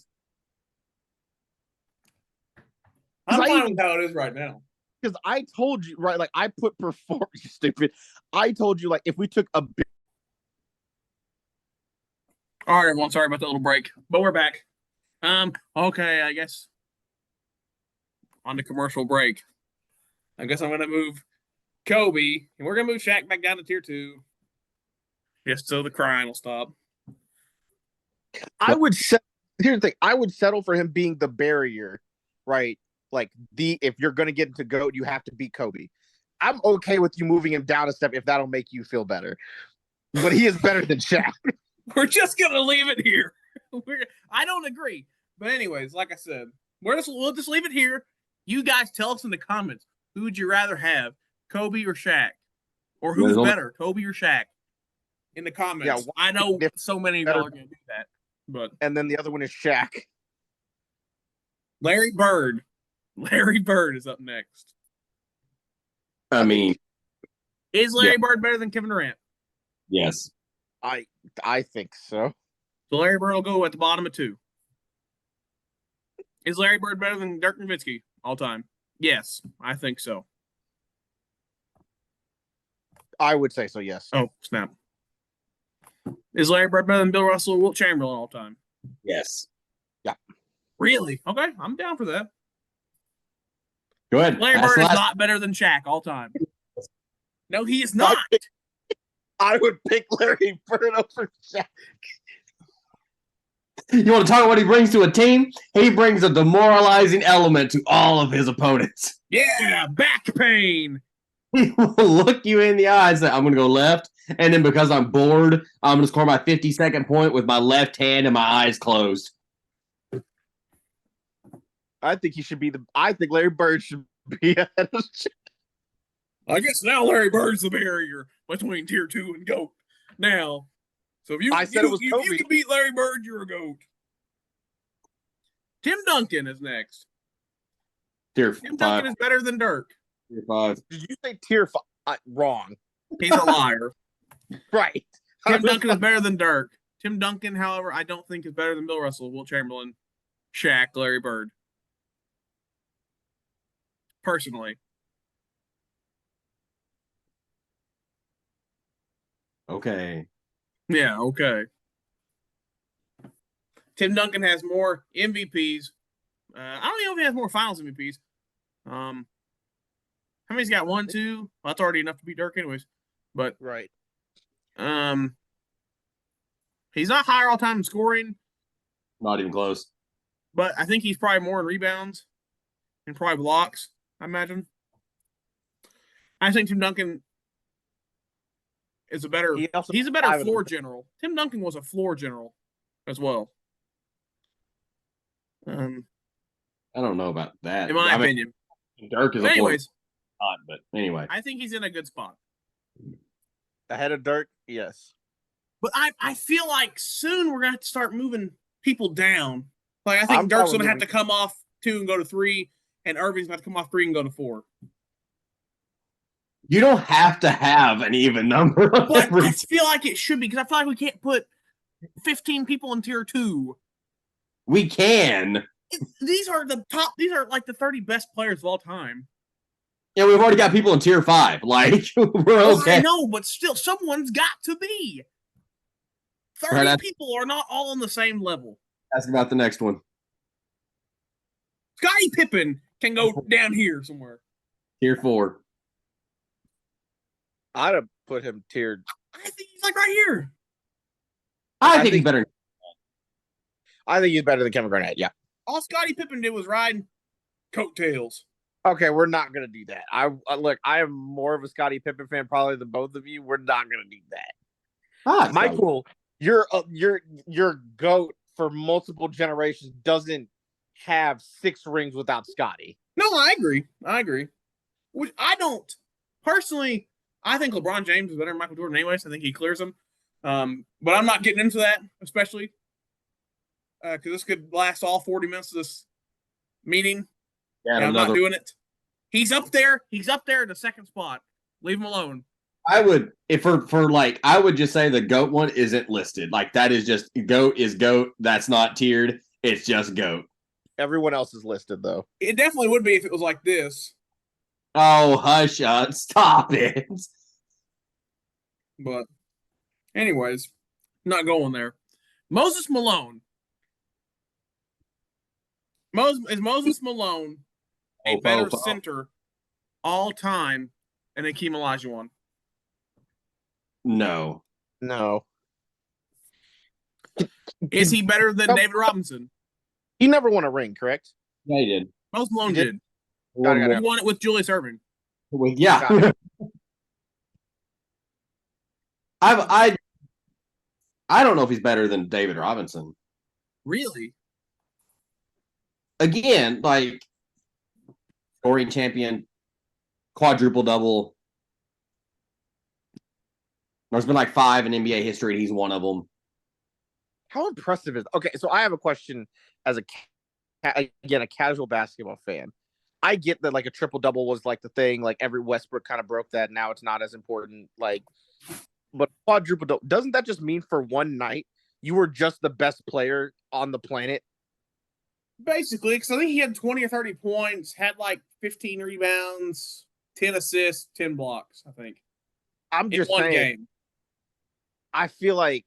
I'm fine with how it is right now. Because I told you, right, like I put performance stupid. I told you, like, if we took a big. All right, everyone. Sorry about that little break, but we're back. Okay, I guess on the commercial break. I guess I'm gonna move Kobe, and we're gonna move Shaq back down to tier 2. Just so the crying will stop. Here's the thing. I would settle for him being the barrier, right? Like if you're gonna get into GOAT, you have to beat Kobe. I'm okay with you moving him down a step if that'll make you feel better. But he is better than Shaq. We're just gonna leave it here. I don't agree. But anyways, like I said, we'll just leave it here. You guys tell us in the comments, Who would you rather have, Kobe or Shaq? Or There's who's only- better, Kobe or Shaq? In the comments. Yeah, I know if so many of better- y'all are going to do that. But And then the other one is Shaq. Larry Bird. Larry Bird is up next. I mean, Is Larry Bird better than Kevin Durant? yes. I think so. So Larry Bird will go at the bottom of 2. Is Larry Bird better than Dirk Nowitzki all time? Yes, I think so. I would say so, yes. Oh, snap. Is Larry Bird better than Bill Russell or Wilt Chamberlain all time? Yes. Really? Okay, I'm down for that. Go ahead. Larry That's Bird the is last- not better than Shaq all time. No, he is not. I would pick Larry Bird over Shaq. You want to talk about what he brings to a team? He brings a demoralizing element to all of his opponents. Yeah, back pain. He will look you in the eye and say, I'm going to go left. And then because I'm bored, I'm going to score my 50-second point with my left hand and my eyes closed. I think Larry Bird should be ahead of Shaq. I guess now Larry Bird's the barrier between tier 2 and GOAT. Now, so if you, I said it was if Kobe. you can beat Larry Bird, you're a GOAT. Tim Duncan is next. Tier Tim 5. Duncan is better than Dirk. Tier 5. Did you say tier 5? Wrong. He's a liar. Right. Tim Duncan is better than Dirk. Tim Duncan, however, I don't think is better than Bill Russell, Wilt Chamberlain, Shaq, Larry Bird. Personally. Okay. Yeah, okay. Tim Duncan has more MVPs. I don't even know if he has more finals MVPs. How many's got? 1, 2? Well, that's already enough to beat Dirk anyways. But Right. he's not higher all time in scoring, Not even close. but I think he's probably more in rebounds and probably blocks, I imagine. I think Tim Duncan is a better he's a better floor general. Tim Duncan was a floor general as well. I don't know about that. In my opinion. Dirk is But anyways, but anyway. I think he's in a good spot. Ahead of Dirk? Yes. But I feel like soon we're gonna have to start moving people down. Like I think I'm Dirk's probably gonna have to come off 2 and go to 3, and Irving's gonna have to come off 3 and go to 4. You don't have to have an even number. But I feel like it should be because I feel like we can't put 15 people in tier 2. We can. These are the top. These are like the 30 best players of all time. Yeah, we've already got people in tier 5. Like, we're okay. I know, but still, someone's got to be. 30 Right, people are not all on the same level. Ask about the next one. Scottie Pippen can go down here somewhere. Tier 4. I'd have put him tiered. I think he's like right here. I think he's better. I think he's better than Kevin Garnett. Yeah. All Scottie Pippen did was ride coattails. Okay, we're not gonna do that. Look. I am more of a Scottie Pippen fan probably than both of you. We're not gonna do that. Michael, your GOAT for multiple generations doesn't have 6 rings without Scottie. No, I agree. Which I don't personally. I think LeBron James is better than Michael Jordan anyways. I think he clears him. But I'm not getting into that, especially because this could last all 40 minutes of this meeting. Yeah, and I'm not doing it. He's up there. He's up there in the second spot. Leave him alone. I would, if for like, I would just say the GOAT one isn't listed. Like, that is just GOAT is GOAT. That's not tiered. It's just GOAT. Everyone else is listed though. It definitely would be if it was like this. Oh, hush, stop it. But, anyways, not going there. Moses Malone. Is Moses Malone a better center all time than Hakeem Olajuwon? No. No. Is he better than David Robinson? He never won a ring, correct? Yeah, he did. Moses Malone He did? did. Got it. He won it with Julius Erving. Yeah. I don't know if he's better than David Robinson. Really? Again, like, scoring champion, quadruple double. There's been like 5 in NBA history, and he's one of them. How impressive is okay? So I have a question as a casual basketball fan. I get that like a triple double was like the thing, like every Westbrook kind of broke that. Now it's not as important. Like, but quadruple double doesn't that just mean for one night you were just the best player on the planet? Basically, because I think he had 20 or 30 points, had like 15 rebounds, 10 assists, 10 blocks, I think. I'm just in one saying. Game. I feel like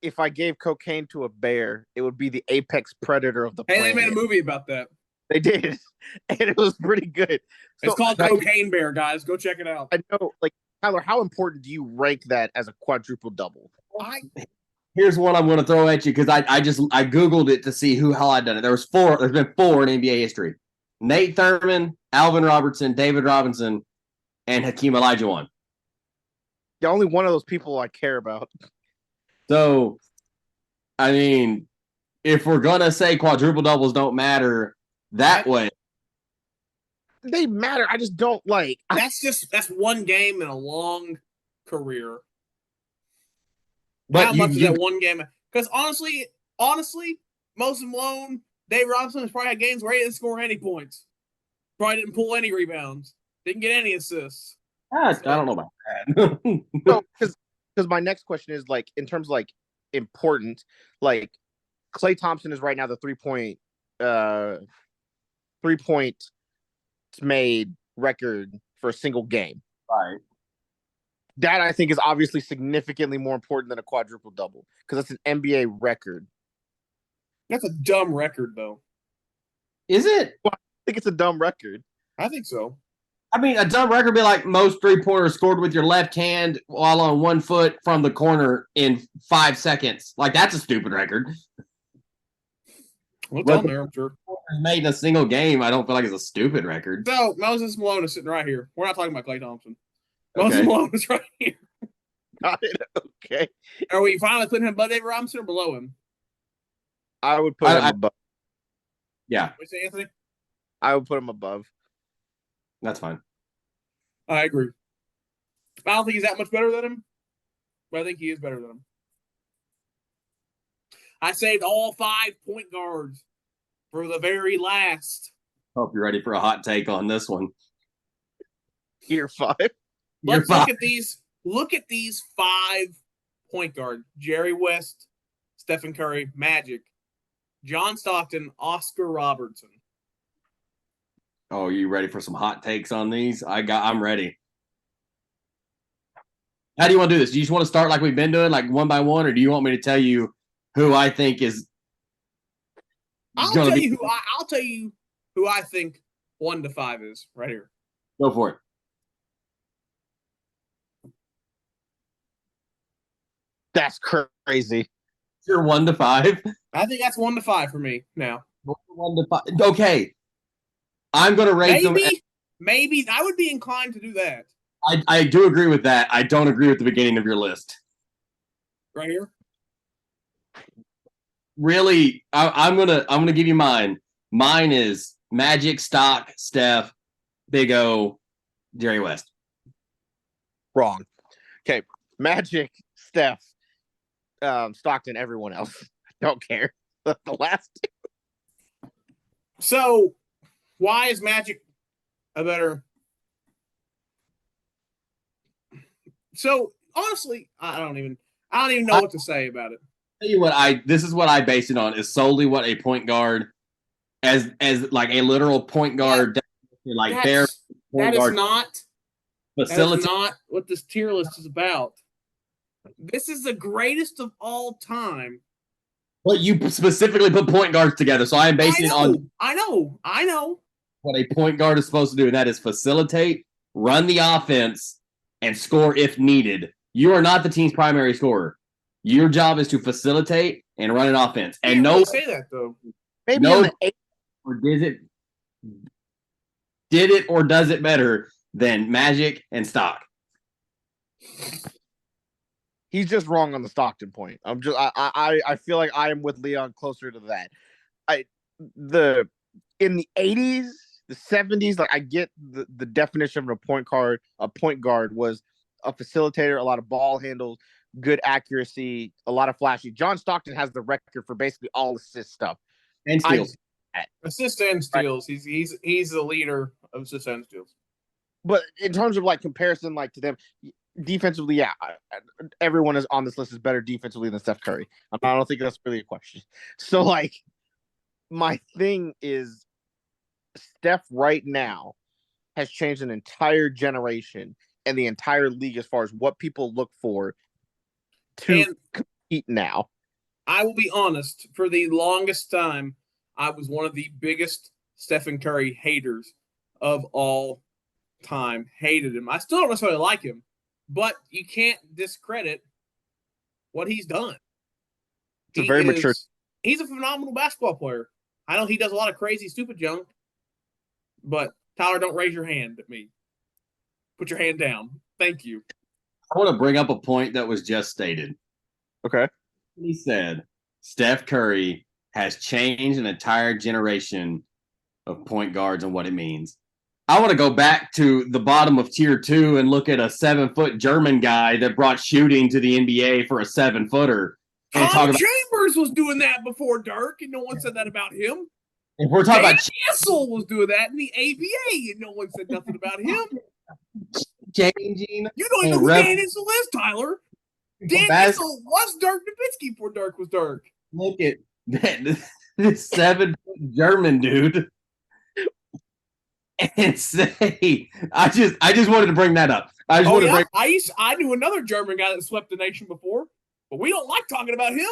if I gave cocaine to a bear, it would be the apex predator of the planet. Hey, they made a movie about that. They did, and it was pretty good. It's called Cocaine Bear, guys. Go check it out. I know, like Tyler, how important do you rank that as a quadruple double? Here's one I'm going to throw at you because I googled it to see how I'd done it. There's been 4 in NBA history: Nate Thurman, Alvin Robertson, David Robinson, and Hakeem Olajuwon. The only one of those people I care about. So, I mean, if we're gonna say quadruple doubles don't matter that way, they matter. I just don't like. That's one game in a long career. But how much is that one game? Because honestly, most alone, Dave Robinson has probably had games where he didn't score any points. Probably didn't pull any rebounds. Didn't get any assists. I don't know about that. So, because my next question is like in terms of like important, like Klay Thompson is right now the 3-point made record for a single game. Right. That I think is obviously significantly more important than a quadruple double because that's an NBA record. That's a dumb record, though. Is it? Well, I think it's a dumb record. I think so. I mean, a dumb record would be like most 3-pointers scored with your left hand while on one foot from the corner in 5 seconds. Like, that's a stupid record. What's on there, I'm sure. Made in a single game, I don't feel like it's a stupid record. So, Moses Malone is sitting right here. We're not talking about Klay Thompson. Moses Malone is right here. Got it. Okay. Are we finally putting him above David Robinson or below him? I would put him above. Yeah. What you say, Anthony? I would put him above. That's fine. I agree. I don't think he's that much better than him, but I think he is better than him. I saved all 5 point guards for the very last. Hope you're ready for a hot take on this one. Year 5. Let's look at these. Look at these 5 point guards: Jerry West, Stephen Curry, Magic, John Stockton, Oscar Robertson. Oh, you ready for some hot takes on these? I'm ready. How do you want to do this? Do you just want to start like we've been doing, like one by one, or do you want me to tell you who I think is? I'll tell you who I think 1 to 5 is right here. Go for it. That's crazy. You're 1 to 5. I think that's 1 to 5 for me now. 1 to 5. Okay. I'm going to rate them. Maybe I would be inclined to do that. I do agree with that. I don't agree with the beginning of your list. Right here. Really, I'm gonna give you mine. Mine is Magic, Stock, Steph, Big O, Jerry West. Wrong. Okay, Magic, Steph, Stockton, everyone else. I don't care. The last 2. So, why is Magic a better? So honestly, I don't even know what to say about it. Tell you what, this is what I base it on is solely what a point guard as like a literal point guard, like their point guard. That is not what this tier list is about. This is the greatest of all time. But you specifically put point guards together, so I am basing it on. I know. What a point guard is supposed to do, and that is facilitate, run the offense, and score if needed. You are not the team's primary scorer. Your job is to facilitate and run an offense. And no, say that though. Maybe no, or did it or does it better than Magic and Stock? He's just wrong on the Stockton point. I feel like I am with Leon closer to that. In the 80s, the 70s, like I get the definition of a point guard. A point guard was a facilitator, a lot of ball handles, good accuracy, a lot of flashy. John Stockton has the record for basically all assist stuff. And steals. Assist and steals. He's the leader of assist and steals. But in terms of like comparison, like to them, defensively, yeah, everyone is on this list is better defensively than Steph Curry. I don't think that's really a question. So like, my thing is, Steph right now has changed an entire generation and the entire league as far as what people look for to compete now. I will be honest, for the longest time, I was one of the biggest Stephen Curry haters of all time. Hated him. I still don't necessarily like him, but you can't discredit what he's done. It's very mature. He's a phenomenal basketball player. I know he does a lot of crazy, stupid junk, but Tyler, don't raise your hand at me. Put your hand down. Thank you. I want to bring up a point that was just stated. Okay. He said Steph Curry has changed an entire generation of point guards and what it means. I want to go back to the bottom of tier 2 and look at a 7-foot German guy that brought shooting to the NBA for a 7-footer. And Tom Chambers was doing that before Dirk, and no one said that about him. If we're talking about Castle was doing that in the ABA, and no one said nothing about him. Changing. You don't even know who Dan Issel is, Tyler. Dan Issel was Dirk Nowitzki before Dirk was Dirk. Look at that, this 7-foot German dude. And say, I just wanted to bring that up. I knew another German guy that swept the nation before, but we don't like talking about him.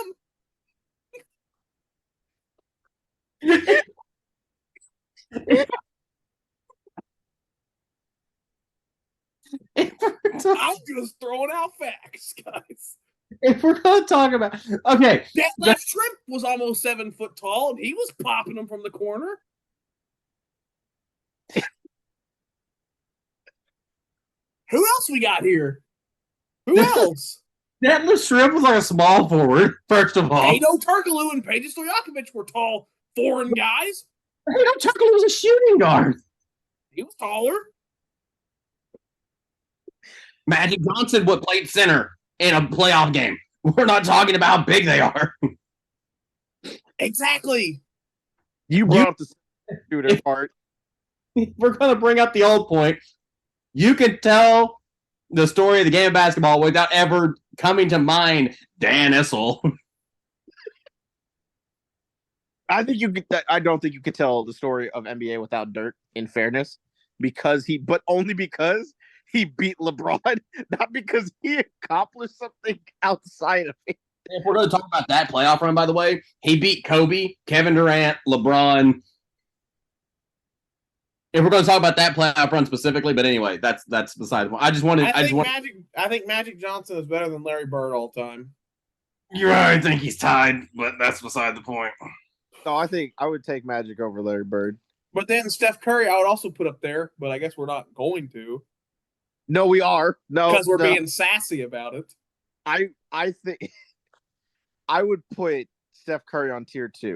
I'm just throwing out facts, guys. If we're going to talk about, okay, that left shrimp was almost 7 foot tall, and he was popping them from the corner. Who else we got here? Who else? That Shrimp was like a small forward, first of all. Ado Turkoglu and Peja Stojakovic were tall foreign guys. Ado Turkoglu was a shooting guard. He was taller. Magic Johnson played center in a playoff game. We're not talking about how big they are. Exactly. You brought up the shooter part. We're going to bring up the old point. You can tell the story of the game of basketball without ever coming to mind Dan Issel. I don't think you could tell the story of NBA without Dirk, in fairness, but only because he beat LeBron, not because he accomplished something outside of it. If we're going to talk about that playoff run, by the way, he beat Kobe, Kevin Durant, LeBron. If we're going to talk about that playoff run specifically, but anyway, that's beside the point. I think Magic Johnson is better than Larry Bird all time. You're right. I think he's tied, but that's beside the point. No, I think I would take Magic over Larry Bird. But then Steph Curry, I would also put up there, but I guess we're not going to. No, we are. No, because we're being sassy about it. I think I would put Steph Curry on tier 2.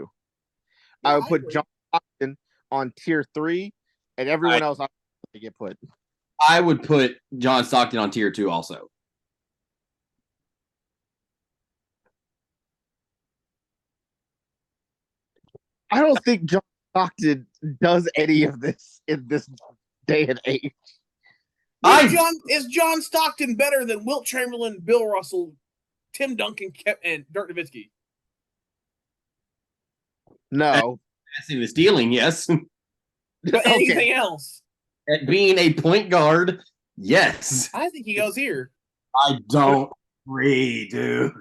Yeah, I would put John Stockton on tier 3. And everyone else to get put. I would put John Stockton on tier 2 also. I don't think John Stockton does any of this in this day and age. Is John Stockton better than Wilt Chamberlain, Bill Russell, Tim Duncan, and Dirk Nowitzki? No. That's in the stealing, yes. Anything else? At being a point guard, yes. I think he goes here. I don't agree, dude.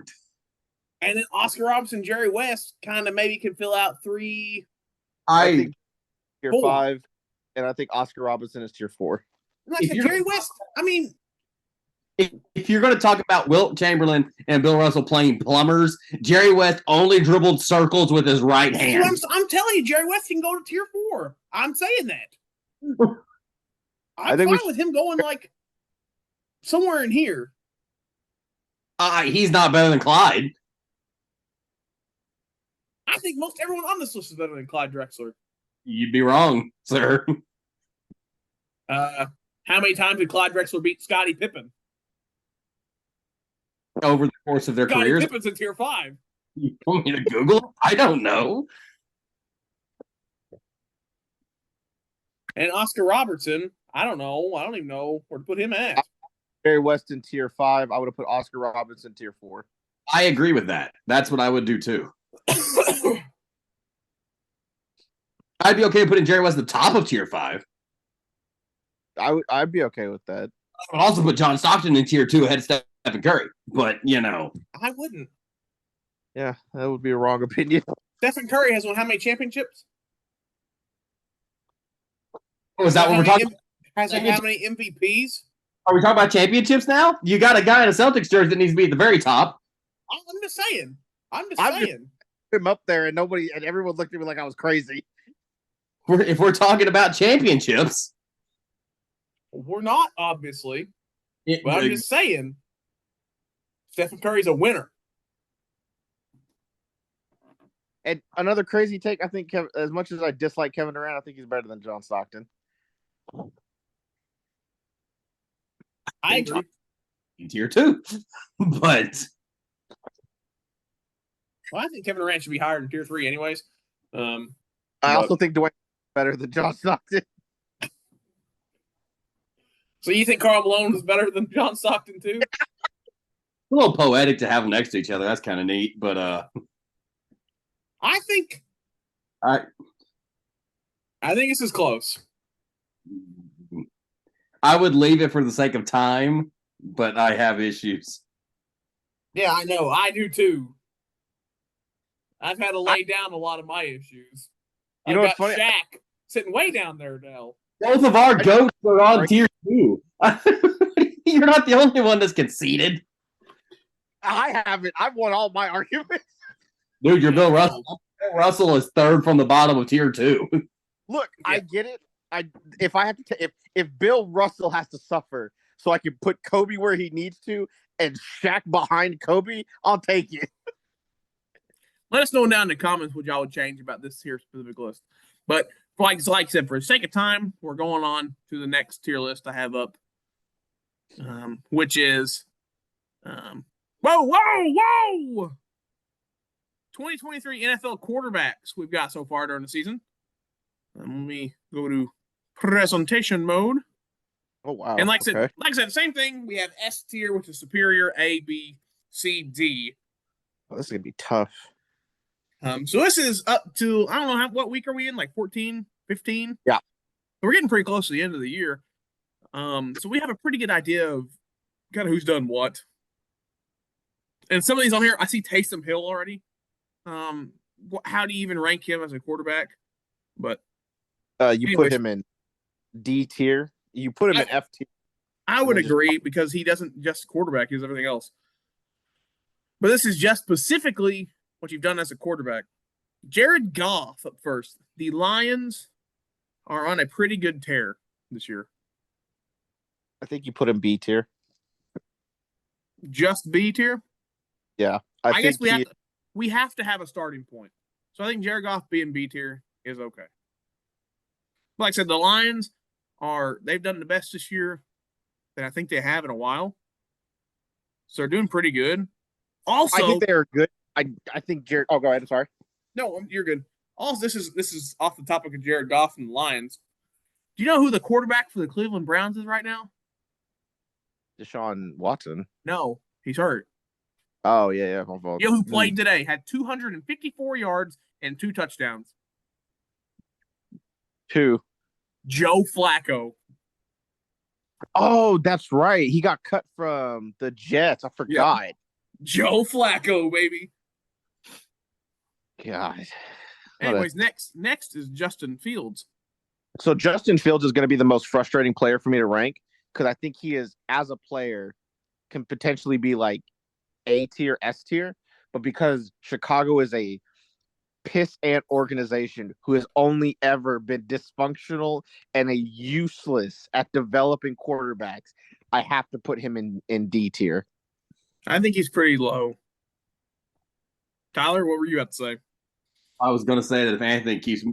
And then Oscar Robertson, Jerry West kind of maybe can fill out 3. I think tier 5, and I think Oscar Robertson is tier 4. Jerry West, I mean, if you're going to talk about Wilt Chamberlain and Bill Russell playing plumbers, Jerry West only dribbled circles with his right hand. I'm telling you, Jerry West can go to tier 4. I'm saying that. I'm fine with him going like somewhere in here. He's not better than Clyde. I think most everyone on this list is better than Clyde Drexler. You'd be wrong, sir. How many times did Clyde Drexler beat Scottie Pippen? Over the course of their Scottie careers. Pippen's in tier 5. You want me to Google? I don't know. And Oscar Robertson, I don't know. I don't even know where to put him at. Jerry West in tier 5. I would have put Oscar Robertson tier 4. I agree with that. That's what I would do too. I'd be okay putting Jerry West at the top of tier 5. I'd be okay with that. I would also put John Stockton in tier 2 ahead of Stephen Curry. But I wouldn't. Yeah, that would be a wrong opinion. Stephen Curry has won how many championships? Oh, is that what we're talking about? Has had how many MVPs? Are we talking about championships now? You got a guy in a Celtics jersey that needs to be at the very top. I'm just saying. I'm just saying. Him up there, and everyone looked at me like I was crazy. If we're talking about championships, we're not, obviously. But I'm just saying. Stephen Curry's a winner. And another crazy take, I think, as much as I dislike Kevin Durant, I think he's better than John Stockton. I agree. In tier 2. But I think Kevin Durant should be higher in tier 3 anyways. I also think Dwayne is better than John Stockton. So you think Karl Malone is better than John Stockton too? a little poetic to have them next to each other. That's kind of neat. But I think this is close. I would leave it for the sake of time, but I have issues. Yeah, I know. I do too. I've had to lay down a lot of my issues. You know what's funny? Shaq sitting way down there now. Both of our goats are on tier 2. You're not the only one that's conceded. I haven't. I've won all my arguments. Dude, you're Bill Russell. Bill Russell is third from the bottom of tier 2. Look, yeah. I get it. If Bill Russell has to suffer so I can put Kobe where he needs to and Shaq behind Kobe, I'll take it. Let us know down in the comments what y'all would change about this here specific list. But like I said, for the sake of time, we're going on to the next tier list I have up, which is whoa! 2023 NFL quarterbacks we've got so far during the season. Let me go to presentation mode. Oh wow! And like I said, same thing. We have S tier, which is superior, A, B, C, D. Oh, this is gonna be tough. So this is up to, I don't know, what week are we in? Like 14, 15? Yeah. So we're getting pretty close to the end of the year. So we have a pretty good idea of kind of who's done what. And some of these on here, I see Taysom Hill already. How do you even rank him as a quarterback? But you put him in D tier. You put him in F tier. I would agree because he doesn't just quarterback, he does everything else. But this is just specifically what you've done as a quarterback. Jared Goff up first. The Lions are on a pretty good tear this year. I think you put him B tier. Just B tier? Yeah. I guess we have to have a starting point. So I think Jared Goff being B tier is okay. Like I said, the Lions they've done the best this year that I think they have in a while. So they're doing pretty good. Also, I think they are good. I think Jared. Oh, go ahead. I'm sorry. No, you're good. Also, this is off the topic of Jared Goff and the Lions. Do you know who the quarterback for the Cleveland Browns is right now? Deshaun Watson. No, he's hurt. Oh yeah. You know who played today? Had 254 yards and 2 touchdowns. 2. Joe Flacco. Oh, that's right. He got cut from the Jets. I forgot. Yeah. Joe Flacco, baby. God. Anyways, next is Justin Fields. So Justin Fields is going to be the most frustrating player for me to rank because I think he is, as a player, can potentially be like A tier, S tier, but because Chicago is a piss ant organization who has only ever been dysfunctional and a useless at developing quarterbacks, I have to put him in D tier. I think he's pretty low. Tyler, what were you about to say? I was going to say that if Anthony keeps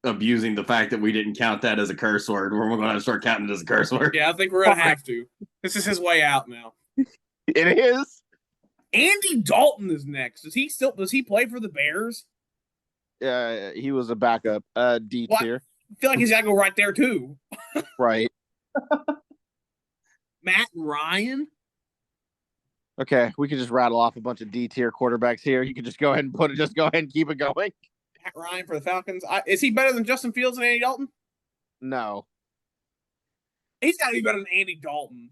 abusing the fact that we didn't count that as a curse word. We're going to start counting it as a curse word. Yeah, I think we're gonna have to. This is his way out now. It is. Andy Dalton is next. Does he play for the Bears? He was a backup. D What? tier. I feel like he's gotta go right there too. Right. Matt Ryan. Okay, we could just rattle off a bunch of D tier quarterbacks here. You could just go ahead and keep it going. Matt Ryan for the Falcons. Is he better than Justin Fields and Andy Dalton? No. He's got to be better than Andy Dalton.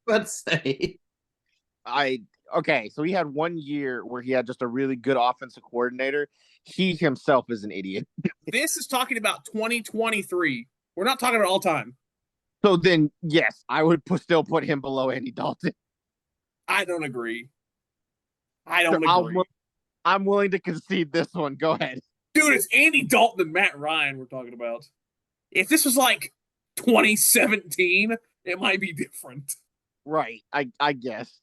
Let's say. Okay, so he had 1 year where he had just a really good offensive coordinator. He himself is an idiot. This is talking about 2023. We're not talking about all time. So then, yes, I would still put him below Andy Dalton. I don't agree. I don't agree. I'm willing to concede this one. Go ahead. Dude, it's Andy Dalton and Matt Ryan we're talking about. If this was like 2017, it might be different. Right, I guess.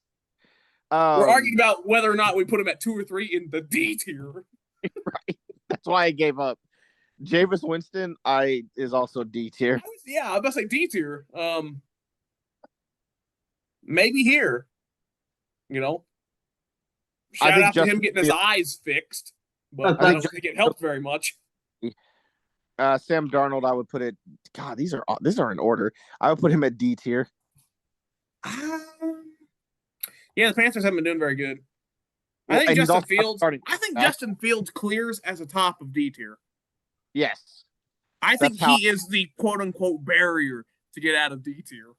We're arguing about whether or not we put him at 2 or 3 in the D tier. Right. That's why I gave up. Jameis Winston, is also D tier. Yeah, I was about to say D tier. Maybe here. You know, shout out to him getting his eyes fixed, but I don't think it helped very much. Sam Darnold, I would put it. God, these are in order. I would put him at D tier. Yeah, the Panthers haven't been doing very good. I think Justin Fields clears as a top of D tier. Yes. I think he is the quote unquote barrier to get out of D tier.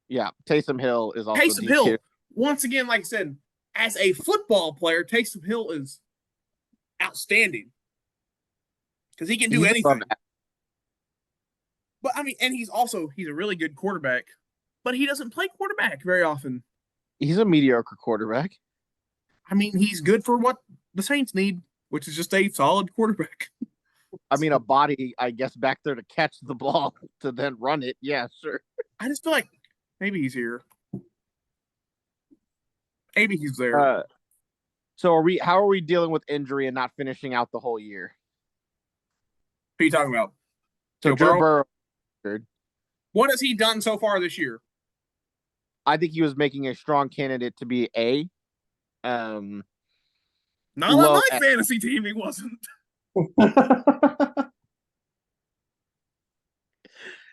Yeah, Taysom Hill is also D tier. Once again, like I said, as a football player, Taysom Hill is outstanding because he can do anything. But I mean, and he's a really good quarterback, but he doesn't play quarterback very often. He's a mediocre quarterback. I mean, he's good for what the Saints need, which is just a solid quarterback. I mean, a body, I guess, back there to catch the ball to then run it. Yeah, sure. I just feel like maybe he's here. Maybe he's there. So how are we dealing with injury and not finishing out the whole year? Who are you talking about? So Joe Burrow. What has he done so far this year? I think he was making a strong candidate to be A. Not on my fantasy team, he wasn't.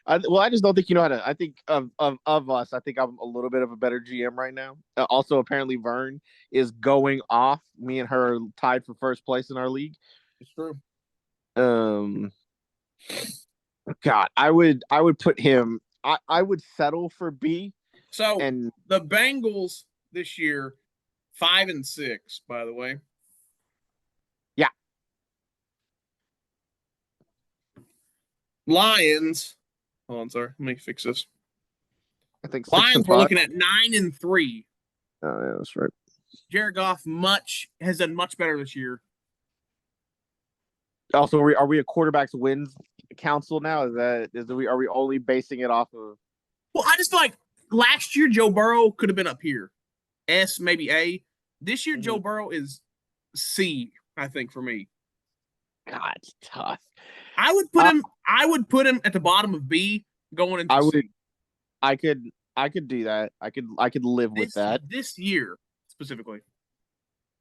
I just don't think you know how to. I think of us, I think I'm a little bit of a better GM right now. Also, apparently, Vern is going off. Me and her are tied for first place in our league. It's true. God, I would put him. I would settle for B. So the Bengals this year, 5-6, by the way. Yeah. Lions. Hold on, sorry. Let me fix this. I think Lions were looking at 9-3. Oh, yeah, that's right. Jared Goff has done much better this year. Also, are we a quarterback's wins council now? Are we only basing it off of? Well, I just feel like last year Joe Burrow could have been up here, S maybe A. This year Joe Burrow is C, I think, for me. God, it's tough. I would put him at the bottom of B going into C. I could do that. I could live with that. This year specifically.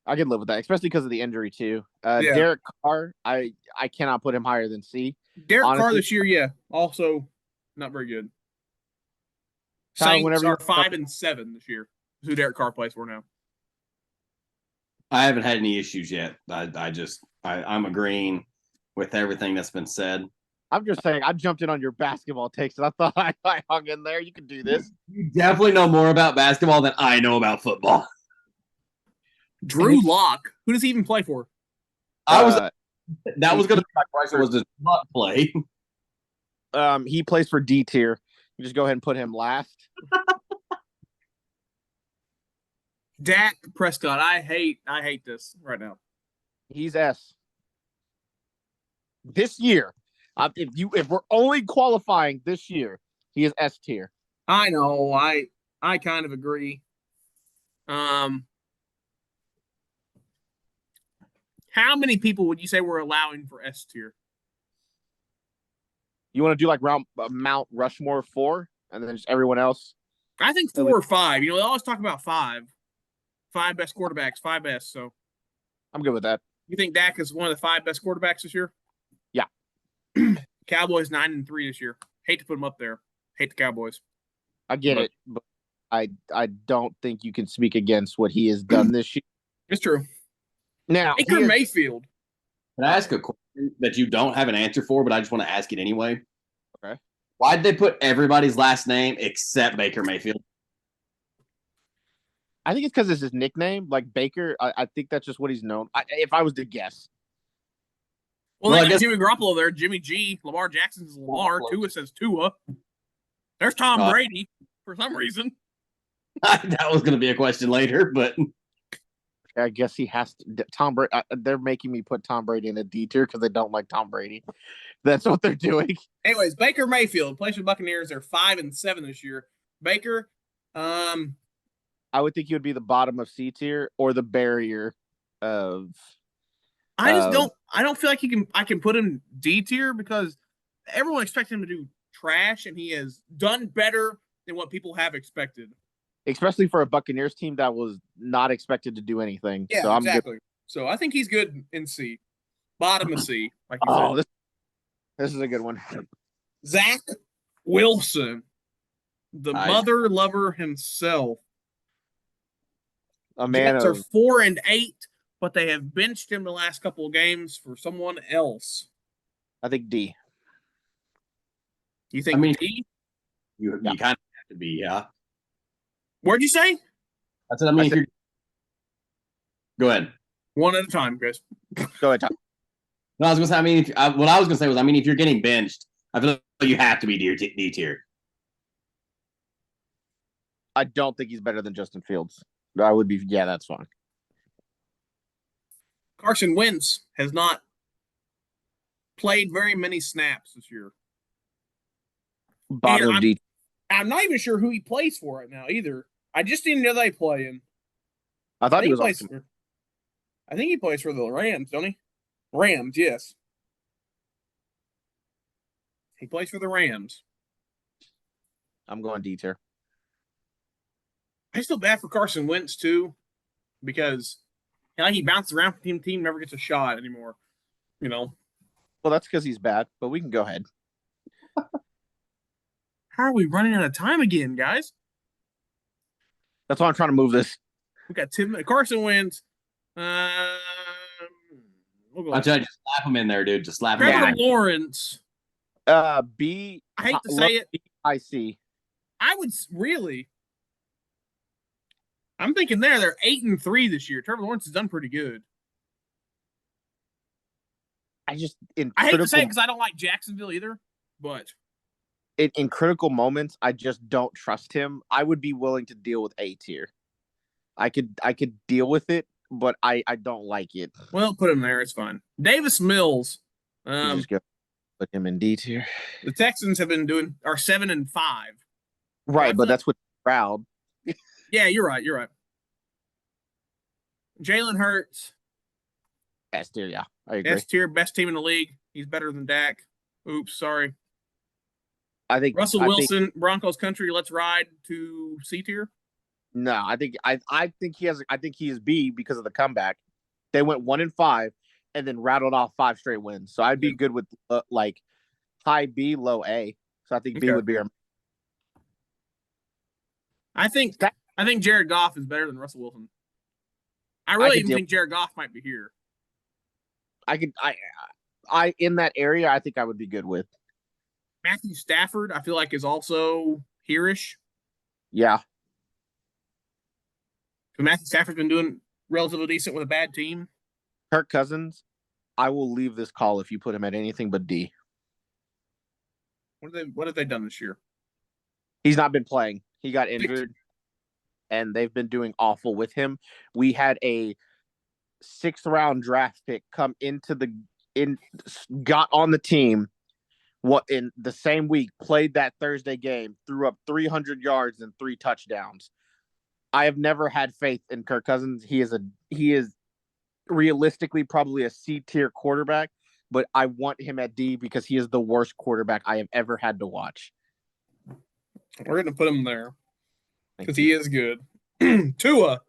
I could live with that, especially because of the injury too. Derek Carr, I cannot put him higher than C. Derek Carr this year, yeah, also not very good. Saints are 5-7 this year. Who Derek Carr plays for now? I haven't had any issues yet. I'm agreeing with everything that's been said. I'm just saying, I jumped in on your basketball takes, and I thought I hung in there. You can do this. You definitely know more about basketball than I know about football. Drew Lock. Who does he even play for? That was going to be my question. Was does Lock play? He plays for D tier. You just go ahead and put him last. Dak Prescott. I hate this right now. He's S. This year, if we're only qualifying this year, he is S tier. I know. I kind of agree. How many people would you say we're allowing for S tier? You want to do like Mount Rushmore 4, and then just everyone else? I think 4 or 5. You know, they always talk about 5. 5 best quarterbacks, 5 best. So I'm good with that. you think Dak is one of the 5 best quarterbacks this year? Yeah. Cowboys 9-3 this year. Hate to put them up there. Hate the Cowboys. I get it, but I don't think you can speak against what he has done this year. It's true. Now, Baker Mayfield. Can I ask a question that you don't have an answer for, but I just want to ask it anyway? Okay. Why'd they put everybody's last name except Baker Mayfield? I think it's because it's his nickname, like Baker. I think that's just what he's known. If I was to guess. Well, Well, they I got guess- Jimmy Garoppolo there, Jimmy G, Lamar Jackson's Lamar, Tua says Tua. There's Tom Brady for some reason. That was going to be a question later, but I guess he has to. Tom Brady. They're making me put Tom Brady in a D tier because they don't like Tom Brady. That's what they're doing. Anyways, Baker Mayfield plays for the Buccaneers. They're 5-7 this year. Baker, I would think he would be the bottom of C tier or the barrier of. I just don't. I don't feel like I can put him D tier because everyone expects him to do trash, and he has done better than what people have expected. Especially for a Buccaneers team that was not expected to do anything. Yeah, so I'm exactly. good. So I think he's good in C, bottom of C. Like you Oh, said. this is a good one. Zach Wilson, the mother lover himself. A man Jets of. are 4-8, but they have benched him the last couple of games for someone else. I think D. You think D? You kind of have to be, yeah. What'd you say? That's what I mean. Go ahead. One at a time, Chris. Go ahead, Tom. No, I was gonna say. What I was gonna say was, if you're getting benched, I feel like you have to be D tier. I don't think he's better than Justin Fields. I would be. Yeah, that's fine. Carson Wentz has not played very many snaps this year. Bottom of D. I'm not even sure who he plays for right now either. I just didn't know they play him. I thought he was awesome. I think he plays for the Rams, don't he? Rams, yes. He plays for the Rams. I'm going D tier. I feel bad for Carson Wentz too, because he bounces around from team, never gets a shot anymore. You know. Well, that's because he's bad, but we can go ahead. How are we running out of time again, guys? That's why I'm trying to move this. We got Carson Wentz. We'll I'll tell you, just slap him in there, dude. Just slap him Trevor in. Lawrence. B. I hate to say it. I see. I would really. I'm thinking they're 8-3 this year. Trevor Lawrence has done pretty good. I hate to say it because I don't like Jacksonville either, but in critical moments, I just don't trust him. I would be willing to deal with A tier. I could deal with it, but I don't like it. Well, put him there. It's fine. Davis Mills. Just go put him in D tier. The Texans are 7-5. Right, but that's what proud. Yeah, you're right. You're right. Jalen Hurts. S tier, yeah. I agree. S tier, best team in the league. He's better than Dak. Oops, sorry. I think Russell Wilson, Broncos country, let's ride to C tier. No, I think he has. I think he is B because of the comeback. They went 1-5 and then rattled off 5 straight wins. So I'd be good with like high B, low A. So I think B would be our. I think Jared Goff is better than Russell Wilson. I really even think Jared Goff might be here. I in that area, I think I would be good with. Matthew Stafford, I feel like is also here-ish. Yeah. But Matthew Stafford's been doing relatively decent with a bad team. Kirk Cousins, I will leave this call if you put him at anything but D. What have they done this year? He's not been playing. He got injured, and they've been doing awful with him. We had a 6th round draft pick come got on the team. In the same week, played that Thursday game, threw up 300 yards and 3 touchdowns. I have never had faith in Kirk Cousins. He is realistically probably a C tier quarterback, but I want him at D because he is the worst quarterback I have ever had to watch. We're going to put him there Thank because you. he is good. Tua.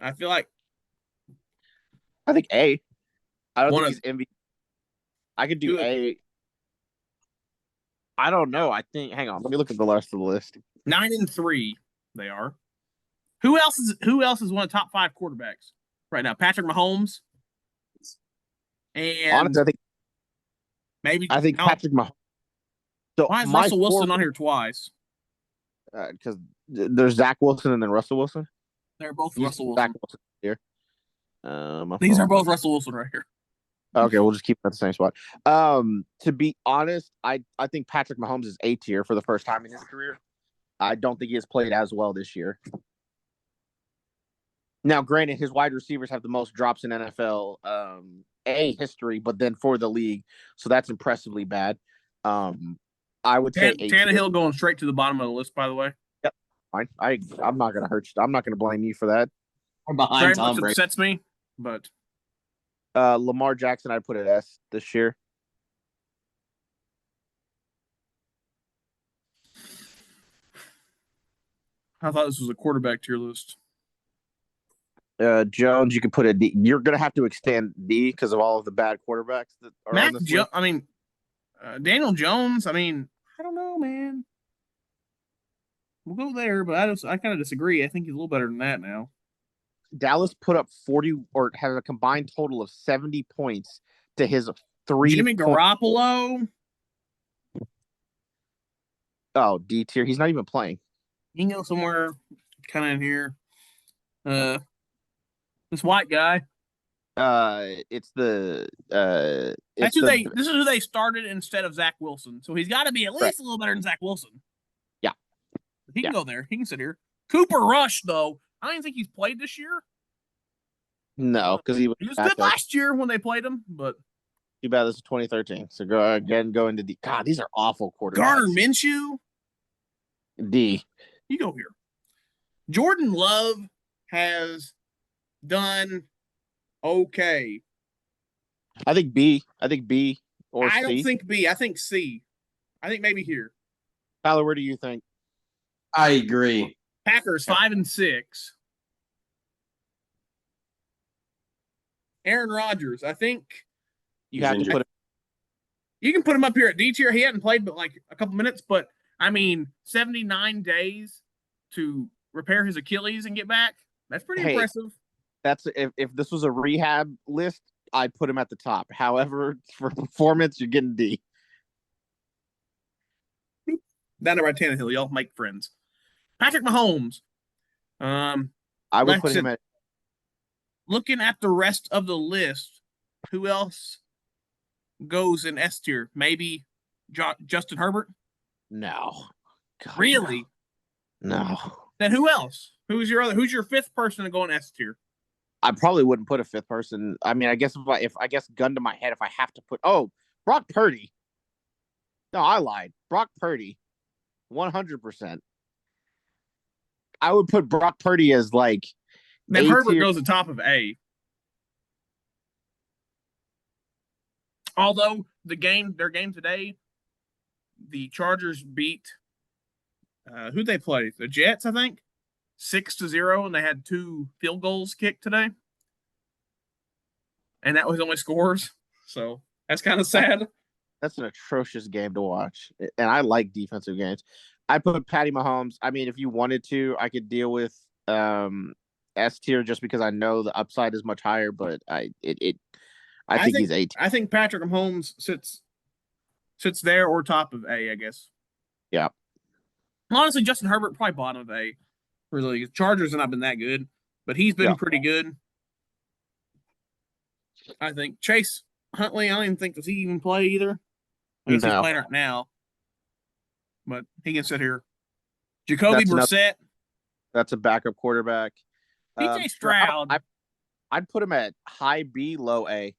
I feel like I think A. I don't one think of he's MVP. I could do Tua, A. I don't know. I think. Hang on. Let me look at the rest of the list. 9-3. They are. Who else is one of the top 5 quarterbacks right now? Patrick Mahomes and Honestly, maybe I think no. Patrick Mahomes. So Why is my Russell Wilson on here twice? Because there's Zach Wilson and then Russell Wilson. They're both You Russell Zach Wilson. Wilson here. These are both Russell Wilson right here. Okay, we'll just keep it at the same spot. To be honest, I think Patrick Mahomes is A tier for the first time in his career. I don't think he has played as well this year. Now, granted, his wide receivers have the most drops in NFL A history, but then for the league, so that's impressively bad. I would say A tier. Tannehill going straight to the bottom of the list, by the way. Yep, fine. I'm not gonna hurt you. I'm not gonna blame you for that. We're behind Very Tom much Brady. upsets me, but Lamar Jackson, I'd put at S this year. I thought this was a quarterback tier list. Jones, you could put a D. You're gonna have to extend D because of all of the bad quarterbacks that are on this list. Daniel Jones. I mean, I don't know, man. We'll go there, but I kind of disagree. I think he's a little better than that now. Dallas put up 40 or has a combined total of 70 points to his 3. Jimmy Garoppolo. Oh, D tier. He's not even playing. You can go somewhere kind of in here. This white guy. It's the This is who they started instead of Zach Wilson. So he's got to be at least a little better than Zach Wilson. Yeah. He can go there. He can sit here. Cooper Rush, though, I don't think he's played this year. No, because he was good last year when they played him, but too bad this is 2013. So go into D. God, these are awful quarterbacks. Garner Minshew. D. You go here. Jordan Love has done okay. I think B or C. I don't think B. I think C. I think maybe here. Tyler, where do you think? I agree. Packers 5-6. Aaron Rodgers, I think you have to put it. You can put him up here at D tier. He hadn't played but like a couple minutes, but I mean, 79 days to repair his Achilles and get back. That's pretty impressive. That's if this was a rehab list, I'd put him at the top. However, for performance, you're getting D. Down to right Tannehill, y'all make friends. Patrick Mahomes. I would put him at. Looking at the rest of the list, who else goes in S tier? Maybe Justin Herbert? No. God, really? No. Then who else? Who's your fifth person to go in S tier? I probably wouldn't put a fifth person. I mean, I guess if I gun to my head, if I have to put Brock Purdy. No, I lied. Brock Purdy, 100%. I would put Brock Purdy as like. Then Herbert goes to top of A. Although their game today, the Chargers beat who'd they play? The Jets, I think, 6-0, and they had 2 field goals kicked today, and that was only scores. So that's kind of sad. That's an atrocious game to watch, and I like defensive games. I put Patty Mahomes. I mean, if you wanted to, I could deal with S tier just because I know the upside is much higher, but I think he's A tier. I think Patrick Mahomes sits there or top of A, I guess. Yeah. Honestly, Justin Herbert probably bottom of A. Really, Chargers have not been that good, but he's been pretty good. I think Chase Huntley. I don't even think does he even play either. I guess he's playing right now, but he can sit here. Jacoby Brissett. That's a backup quarterback. DJ Stroud. I'd put him at high B, low A.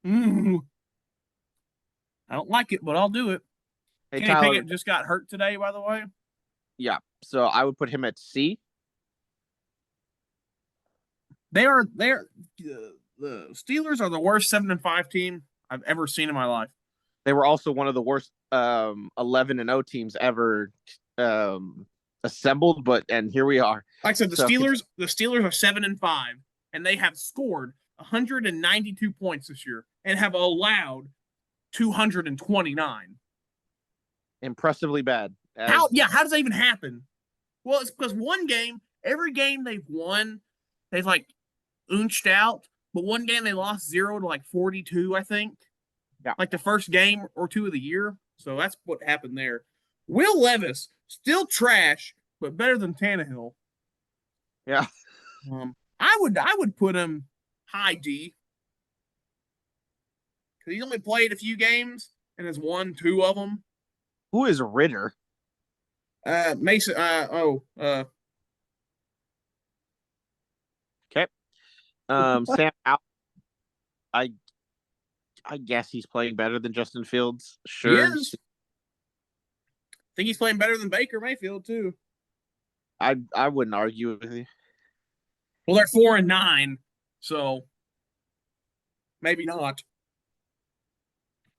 I don't like it, but I'll do it. Hey, Kenny Tyler, Pickett just got hurt today, by the way. Yeah, so I would put him at C. They're the Steelers are the worst 7-5 team I've ever seen in my life. They were also one of the worst 11-0 teams ever assembled, and here we are. Like I said, the Steelers are 7-5, and they have scored 192 points this year and have allowed 229. Impressively bad. How does that even happen? Well, it's because every game they've won, they've like unched out, but one game they lost 0 to like 42, I think. Yeah. Like the first game or two of the year. So that's what happened there. Will Levis, still trash, but better than Tannehill. Yeah. I would put him high D. Because he's only played a few games and has won 2 of them. Who is Ritter? Mason. Okay. Sam out. I guess he's playing better than Justin Fields. Sure. He is. I think he's playing better than Baker Mayfield too. I wouldn't argue with you. Well, they're 4-9, so maybe not.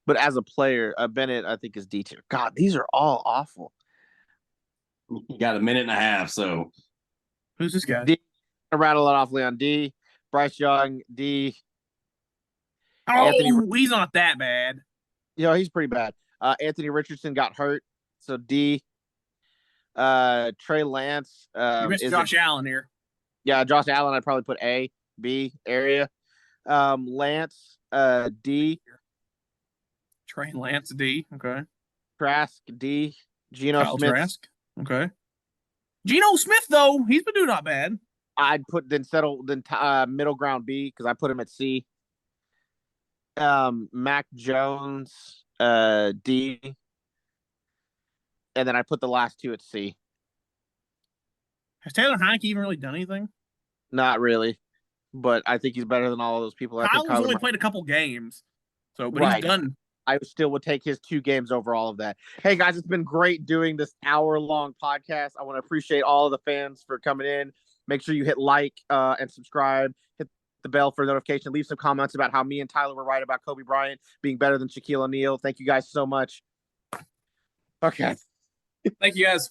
But as a player, Bennett, I think, is D tier. God, these are all awful. You got a minute and a half, so who's this guy? D. I rattle it off. Leon D. Bryce Young D. Oh, he's not that bad. He's pretty bad. Anthony Richardson got hurt, so D. Trey Lance. You missed Josh Allen here. Yeah, Josh Allen. I'd probably put A, B area. Lance. D. Trey Lance D. Okay. Trask D. Geno Kyle Smith. Trask. Okay. Geno Smith though, he's been doing not bad. I'd put middle ground B because I put him at C. Mac Jones, D, and then I put the last 2 at C. Has Taylor Heineke even really done anything? Not really, but I think he's better than all of those people. Kyle's only played a couple games, so but right. He's done. I still would take his 2 games over all of that. Hey guys, it's been great doing this hour-long podcast. I want to appreciate all of the fans for coming in. Make sure you hit like and subscribe. Hit the bell for notification. Leave some comments about how me and Tyler were right about Kobe Bryant being better than Shaquille O'Neal. Thank you guys so much. Okay. Thank you guys.